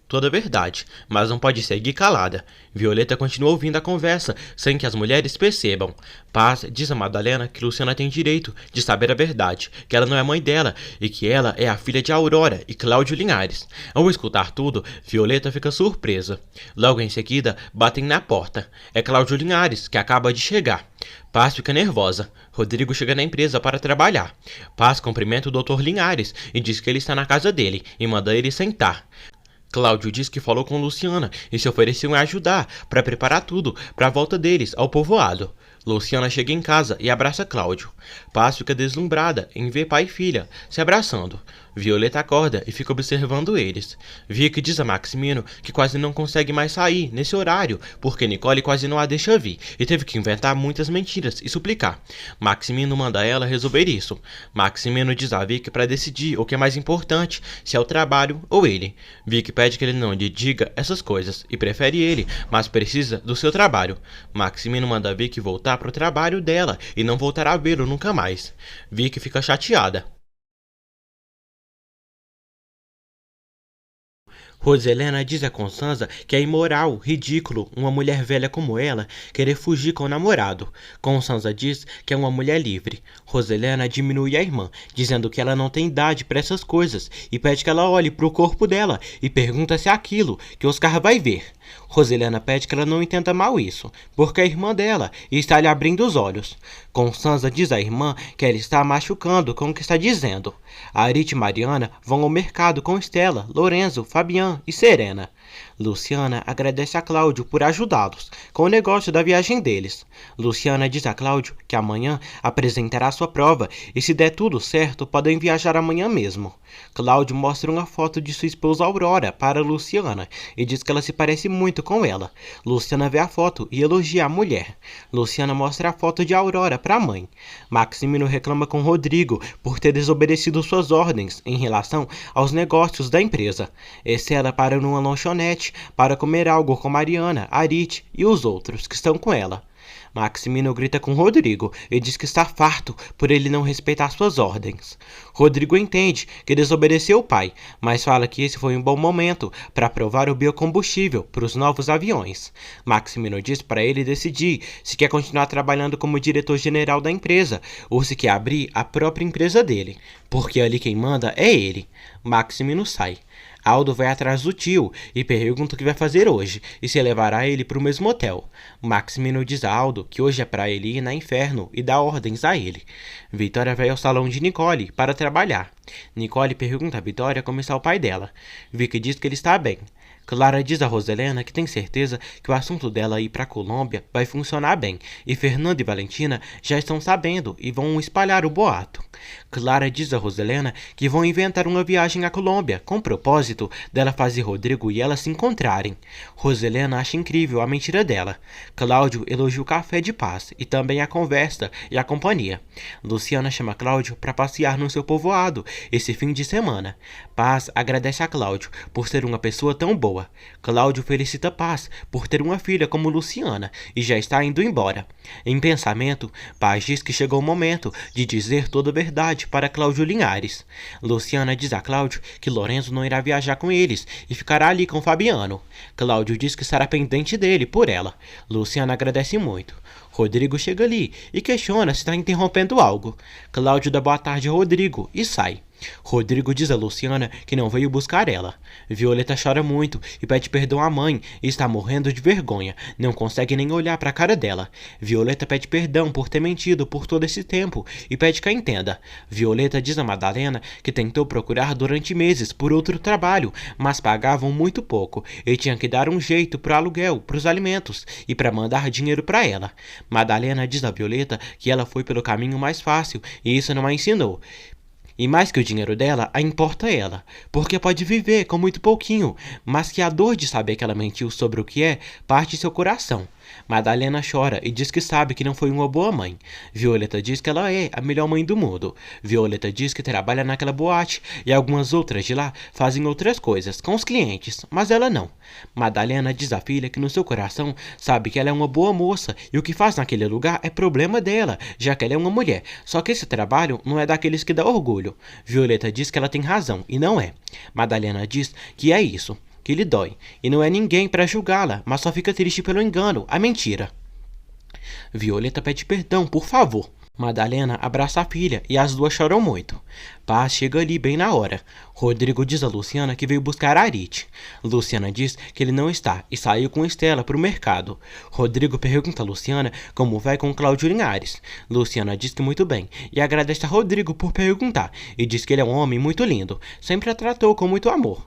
toda a verdade, mas não pode seguir calada. Violeta continua ouvindo a conversa, sem que as mulheres percebam. Paz diz a Madalena que Luciana tem direito de saber a verdade, que ela não é mãe dela e que ela é a filha de Aurora e Cláudio Linhares. Ao escutar tudo, Violeta fica surpresa. Logo em seguida, batem na porta. É Cláudio Linhares, que acaba de chegar. Paz fica nervosa. Rodrigo chega na empresa para trabalhar. Paz cumprimenta o Dr. Linhares e diz que ele está na casa dele e manda ele sentar. Cláudio diz que falou com Luciana e se ofereceu a ajudar para preparar tudo para a volta deles ao povoado. Luciana chega em casa e abraça Cláudio. Paz fica deslumbrada em ver pai e filha se abraçando. Violeta acorda e fica observando eles. Vicky diz a Maximino que quase não consegue mais sair nesse horário, porque Nicole quase não a deixa vir e teve que inventar muitas mentiras e suplicar. Maximino manda ela resolver isso. Maximino diz a Vicky para decidir o que é mais importante, se é o trabalho ou ele. Vicky pede que ele não lhe diga essas coisas e prefere ele, mas precisa do seu trabalho. Maximino manda Vicky voltar para o trabalho dela e não voltará a vê-lo nunca mais. Vicky fica chateada. Roselena diz a Constanza que é imoral, ridículo, uma mulher velha como ela querer fugir com o namorado. Constanza diz que é uma mulher livre. Roselena diminui a irmã, dizendo que ela não tem idade para essas coisas e pede que ela olhe para o corpo dela e pergunta se é aquilo que Oscar vai ver. Roselena pede que ela não entenda mal isso, porque é a irmã dela e está lhe abrindo os olhos. Constanza diz à irmã que ela está machucando com o que está dizendo. Arit e Mariana vão ao mercado com Estela, Lorenzo, Fabian e Serena. Luciana agradece a Cláudio por ajudá-los com o negócio da viagem deles. Luciana diz a Cláudio que amanhã apresentará sua prova e se der tudo certo podem viajar amanhã mesmo. Cláudio mostra uma foto de sua esposa Aurora para Luciana e diz que ela se parece muito com ela. Luciana vê a foto e elogia a mulher. Luciana mostra a foto de Aurora para a mãe. Maximino reclama com Rodrigo por ter desobedecido suas ordens em relação aos negócios da empresa. Estela para numa lanchonete para comer algo com Mariana, Arit e os outros que estão com ela. Maximino grita com Rodrigo e diz que está farto por ele não respeitar suas ordens. Rodrigo entende que desobedeceu o pai, mas fala que esse foi um bom momento para provar o biocombustível para os novos aviões. Maximino diz para ele decidir se quer continuar trabalhando como diretor-geral da empresa ou se quer abrir a própria empresa dele, porque ali quem manda é ele. Maximino sai. Aldo vai atrás do tio e pergunta o que vai fazer hoje e se levará ele para o mesmo hotel. Maximino diz a Aldo que hoje é para ele ir na Inferno e dá ordens a ele. Vitória vai ao salão de Nicole para trabalhar. Nicole pergunta a Vitória como está o pai dela. Vicky diz que ele está bem. Clara diz a Roselena que tem certeza que o assunto dela ir para a Colômbia vai funcionar bem, e Fernanda e Valentina já estão sabendo e vão espalhar o boato. Clara diz a Roselena que vão inventar uma viagem à Colômbia, com o propósito dela fazer Rodrigo e ela se encontrarem. Roselena acha incrível a mentira dela. Cláudio elogia o café de paz e também a conversa e a companhia. Luciana chama Cláudio para passear no seu povoado esse fim de semana. Paz agradece a Cláudio por ser uma pessoa tão boa. Cláudio felicita Paz por ter uma filha como Luciana e já está indo embora. Em pensamento, Paz diz que chegou o momento de dizer toda a verdade para Cláudio Linhares. Luciana diz a Cláudio que Lorenzo não irá viajar com eles e ficará ali com Fabiano. Cláudio diz que estará pendente dele por ela. Luciana agradece muito. Rodrigo chega ali e questiona se está interrompendo algo. Cláudio dá boa tarde a Rodrigo e sai. Rodrigo diz a Luciana que não veio buscar ela. Violeta chora muito e pede perdão à mãe e está morrendo de vergonha. Não consegue nem olhar para a cara dela. Violeta pede perdão por ter mentido por todo esse tempo e pede que a entenda. Violeta diz a Madalena que tentou procurar durante meses por outro trabalho, mas pagavam muito pouco e tinha que dar um jeito para o aluguel, para os alimentos e para mandar dinheiro para ela. Madalena diz a Violeta que ela foi pelo caminho mais fácil e isso não a ensinou. E mais que o dinheiro dela, a importa ela, porque pode viver com muito pouquinho, mas que a dor de saber que ela mentiu sobre o que é, parte seu coração. Madalena chora e diz que sabe que não foi uma boa mãe. Violeta diz que ela é a melhor mãe do mundo. Violeta diz que trabalha naquela boate e algumas outras de lá fazem outras coisas com os clientes, mas ela não. Madalena diz à filha que no seu coração sabe que ela é uma boa moça e o que faz naquele lugar é problema dela, já que ela é uma mulher. Só que esse trabalho não é daqueles que dá orgulho. Violeta diz que ela tem razão e não é. Madalena diz que é isso, que lhe dói, e não é ninguém para julgá-la, mas só fica triste pelo engano, a mentira. Violeta pede perdão, por favor. Madalena abraça a filha e as duas choram muito. Paz chega ali bem na hora. Rodrigo diz a Luciana que veio buscar a Arite. Luciana diz que ele não está e saiu com Estela para o mercado. Rodrigo pergunta a Luciana como vai com Cláudio Linhares. Luciana diz que muito bem e agradece a Rodrigo por perguntar e diz que ele é um homem muito lindo, sempre a tratou com muito amor.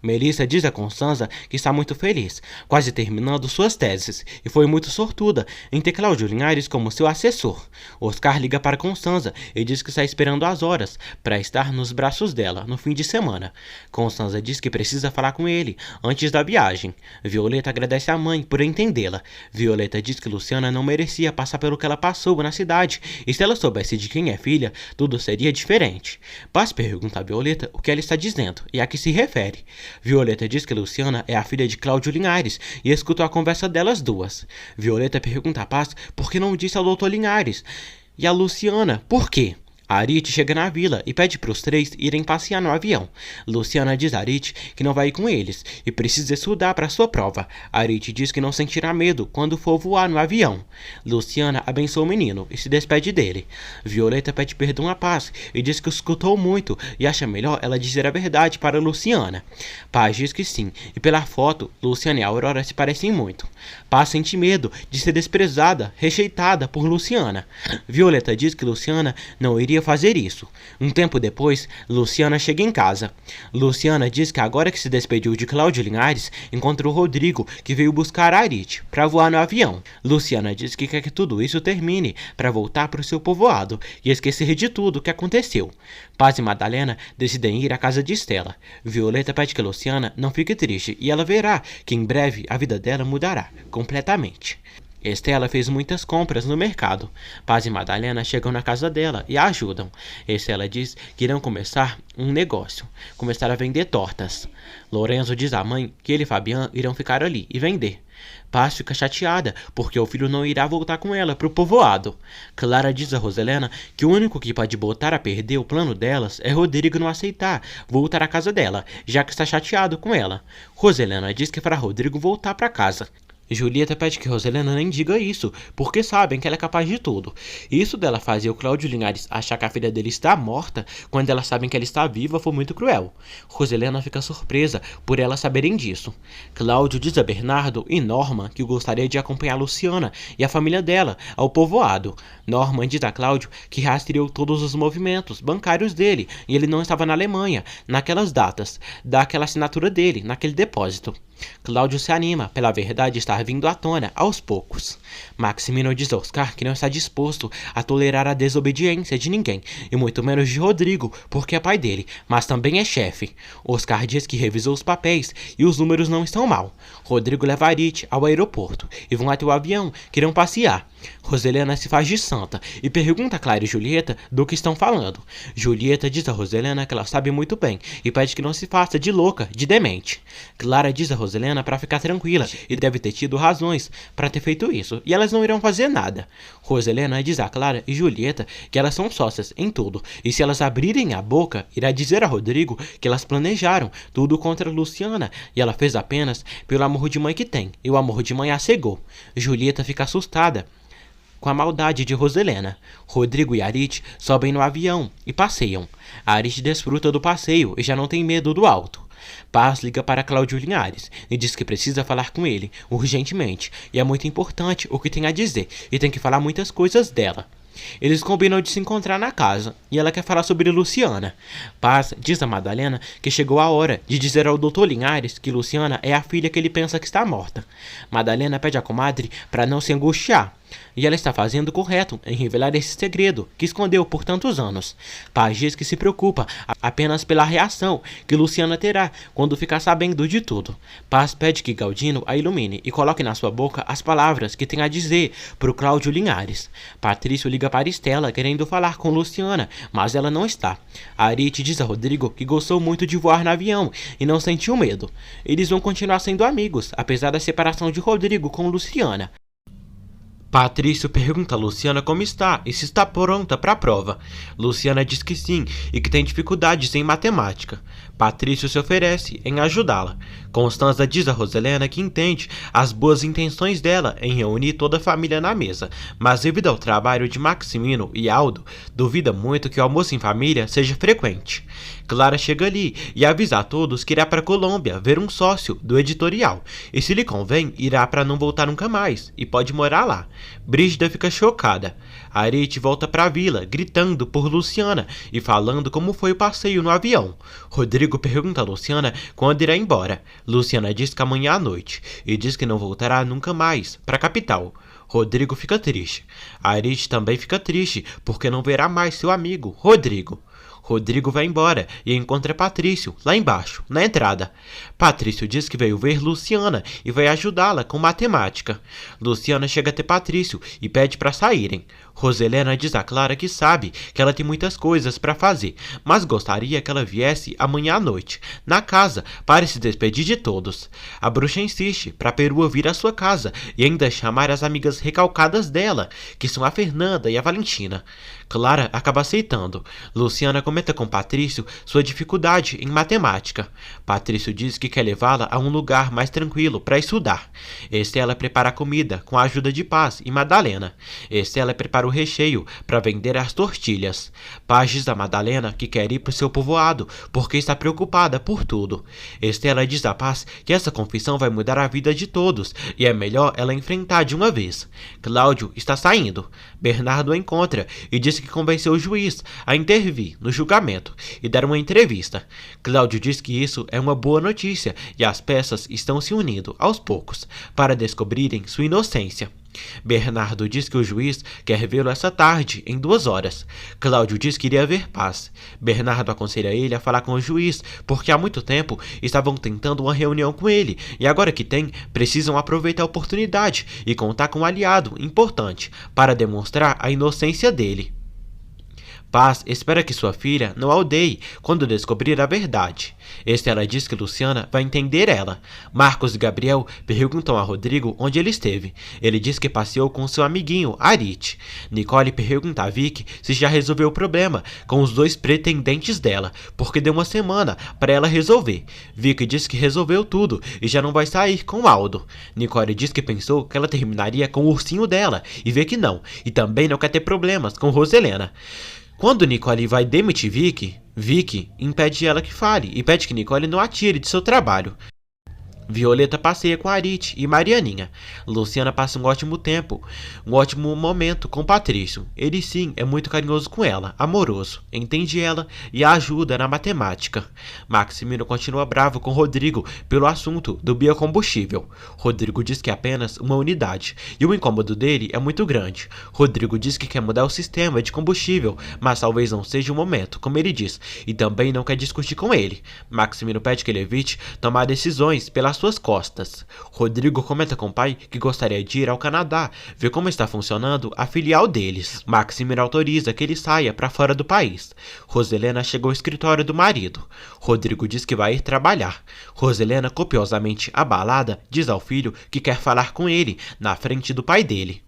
Melissa diz a Constanza que está muito feliz, quase terminando suas teses, e foi muito sortuda em ter Cláudio Linhares como seu assessor. Oscar liga para Constanza e diz que está esperando as horas para estar nos braços dela no fim de semana. Constanza diz que precisa falar com ele antes da viagem. Violeta agradece à mãe por entendê-la. Violeta diz que Luciana não merecia passar pelo que ela passou na cidade, e se ela soubesse de quem é filha, tudo seria diferente. Paz pergunta a Violeta o que ela está dizendo e a que se refere. Violeta diz que Luciana é a filha de Cláudio Linhares e escutou a conversa delas duas. Violeta pergunta a Paz por que não disse ao doutor Linhares. E a Luciana, por quê? Arite chega na vila e pede para os três irem passear no avião. Luciana diz a Arite que não vai ir com eles e precisa estudar para sua prova. Arite diz que não sentirá medo quando for voar no avião. Luciana abençoa o menino e se despede dele. Violeta pede perdão a Paz e diz que escutou muito e acha melhor ela dizer a verdade para Luciana. Paz diz que sim e pela foto, Luciana e Aurora se parecem muito. Paz sente medo de ser desprezada, rejeitada por Luciana. Violeta diz que Luciana não iria fazer isso. Um tempo depois, Luciana chega em casa. Luciana diz que agora que se despediu de Cláudio Linhares, encontrou Rodrigo, que veio buscar a Arite para voar no avião. Luciana diz que quer que tudo isso termine para voltar para o seu povoado e esquecer de tudo o que aconteceu. Paz e Madalena decidem ir à casa de Estela. Violeta pede que Luciana não fique triste e ela verá que em breve a vida dela mudará completamente. Estela fez muitas compras no mercado. Paz e Madalena chegam na casa dela e a ajudam. Estela diz que irão começar um negócio, começar a vender tortas. Lorenzo diz à mãe que ele e Fabiano irão ficar ali e vender. Paz fica chateada porque o filho não irá voltar com ela para o povoado. Clara diz a Roselena que o único que pode botar a perder o plano delas é Rodrigo não aceitar voltar à casa dela, já que está chateado com ela. Roselena diz que é para Rodrigo voltar para casa. Julieta pede que Roselena nem diga isso, porque sabem que ela é capaz de tudo. Isso dela fazer o Cláudio Linhares achar que a filha dele está morta, quando elas sabem que ela está viva, foi muito cruel. Roselena fica surpresa por elas saberem disso. Cláudio diz a Bernardo e Norma que gostaria de acompanhar Luciana e a família dela ao povoado. Norma diz a Cláudio que rastreou todos os movimentos bancários dele e ele não estava na Alemanha, naquelas datas, daquela assinatura dele, naquele depósito. Cláudio se anima pela verdade estar vindo à tona aos poucos. Maximino diz a Oscar que não está disposto a tolerar a desobediência de ninguém, e muito menos de Rodrigo, porque é pai dele, mas também é chefe. Oscar diz que revisou os papéis e os números não estão mal. Rodrigo leva Arite ao aeroporto e vão até o avião que irão passear. Roselena se faz de santa e pergunta a Clara e Julieta do que estão falando. Julieta diz a Roselena que ela sabe muito bem e pede que não se faça de louca, de demente. Clara diz a Roselena para ficar tranquila e deve ter tido razões para ter feito isso e elas não irão fazer nada. Roselena diz a Clara e Julieta que elas são sócias em tudo e se elas abrirem a boca, irá dizer a Rodrigo que elas planejaram tudo contra Luciana e ela fez apenas pelo amor de mãe que tem e o amor de mãe a cegou. Julieta fica assustada com a maldade de Roselena. Rodrigo e Arit sobem no avião e passeiam. Arit desfruta do passeio e já não tem medo do alto. Paz liga para Cláudio Linhares e diz que precisa falar com ele, urgentemente, e é muito importante o que tem a dizer, e tem que falar muitas coisas dela. Eles combinam de se encontrar na casa, e ela quer falar sobre Luciana. Paz diz a Madalena que chegou a hora de dizer ao Dr. Linhares que Luciana é a filha que ele pensa que está morta. Madalena pede à comadre para não se angustiar, e ela está fazendo o correto em revelar esse segredo que escondeu por tantos anos. Paz diz que se preocupa apenas pela reação que Luciana terá quando ficar sabendo de tudo. Paz pede que Galdino a ilumine e coloque na sua boca as palavras que tem a dizer para o Cláudio Linhares. Patrício liga para Estela querendo falar com Luciana, mas ela não está. Arit diz a Rodrigo que gostou muito de voar no avião e não sentiu medo. Eles vão continuar sendo amigos, apesar da separação de Rodrigo com Luciana. Patrício pergunta a Luciana como está e se está pronta para a prova. Luciana diz que sim e que tem dificuldades em matemática. Patrício se oferece em ajudá-la. Constanza diz a Roselena que entende as boas intenções dela em reunir toda a família na mesa, mas devido ao trabalho de Maximino e Aldo, duvida muito que o almoço em família seja frequente. Clara chega ali e avisa a todos que irá para a Colômbia ver um sócio do editorial, e se lhe convém, irá para não voltar nunca mais, e pode morar lá. Brígida fica chocada. Arit volta para a vila, gritando por Luciana e falando como foi o passeio no avião. Rodrigo pergunta a Luciana quando irá embora. Luciana diz que amanhã à noite, e diz que não voltará nunca mais para a capital. Rodrigo fica triste. Arit também fica triste, porque não verá mais seu amigo, Rodrigo. Rodrigo vai embora e encontra Patrício, lá embaixo, na entrada. Patrício diz que veio ver Luciana e vai ajudá-la com matemática. Luciana chega até Patrício e pede para saírem. Roselena diz a Clara que sabe que ela tem muitas coisas para fazer, mas gostaria que ela viesse amanhã à noite, na casa, para se despedir de todos. A bruxa insiste para Perua vir à sua casa e ainda chamar as amigas recalcadas dela, que são a Fernanda e a Valentina. Clara acaba aceitando. Luciana comenta com Patrício sua dificuldade em matemática. Patrício diz que quer levá-la a um lugar mais tranquilo para estudar. Estela prepara a comida com a ajuda de Paz e Madalena. Estela prepara o recheio para vender as tortilhas. Paz diz a Madalena que quer ir para o seu povoado porque está preocupada por tudo. Estela diz a Paz que essa confissão vai mudar a vida de todos e é melhor ela enfrentar de uma vez. Cláudio está saindo. Bernardo a encontra e diz que convenceu o juiz a intervir no julgamento e dar uma entrevista. Cláudio diz que isso é uma boa notícia e as peças estão se unindo aos poucos para descobrirem sua inocência. Bernardo diz que o juiz quer vê-lo essa tarde, em 2 horas. Cláudio diz que iria ver Paz. Bernardo aconselha ele a falar com o juiz, porque há muito tempo estavam tentando uma reunião com ele, e agora que tem, precisam aproveitar a oportunidade e contar com um aliado importante para demonstrar a inocência dele. Paz espera que sua filha não a odeie quando descobrir a verdade. Estela diz que Luciana vai entender ela. Marcos e Gabriel perguntam a Rodrigo onde ele esteve. Ele diz que passeou com seu amiguinho, Arit. Nicole pergunta a Vicky se já resolveu o problema com os 2 pretendentes dela, porque deu uma semana para ela resolver. Vicky diz que resolveu tudo e já não vai sair com Aldo. Nicole diz que pensou que ela terminaria com o ursinho dela e vê que não, e também não quer ter problemas com Roselena. Quando Nicole vai demitir Vicky impede ela que fale e pede que Nicole não a tire de seu trabalho. Violeta passeia com Arit e Marianinha. Luciana passa um ótimo tempo, um ótimo momento com Patrício. Ele sim é muito carinhoso com ela, amoroso, entende ela e a ajuda na matemática. Maximino continua bravo com Rodrigo pelo assunto do biocombustível. Rodrigo diz que é apenas uma unidade e o incômodo dele é muito grande. Rodrigo diz que quer mudar o sistema de combustível, mas talvez não seja o momento, como ele diz, e também não quer discutir com ele. Maximino pede que ele evite tomar decisões pela sua suas costas. Rodrigo comenta com o pai que gostaria de ir ao Canadá, ver como está funcionando a filial deles. Maximir autoriza que ele saia para fora do país. Roselena chega ao escritório do marido. Rodrigo diz que vai ir trabalhar. Roselena, copiosamente abalada, diz ao filho que quer falar com ele na frente do pai dele.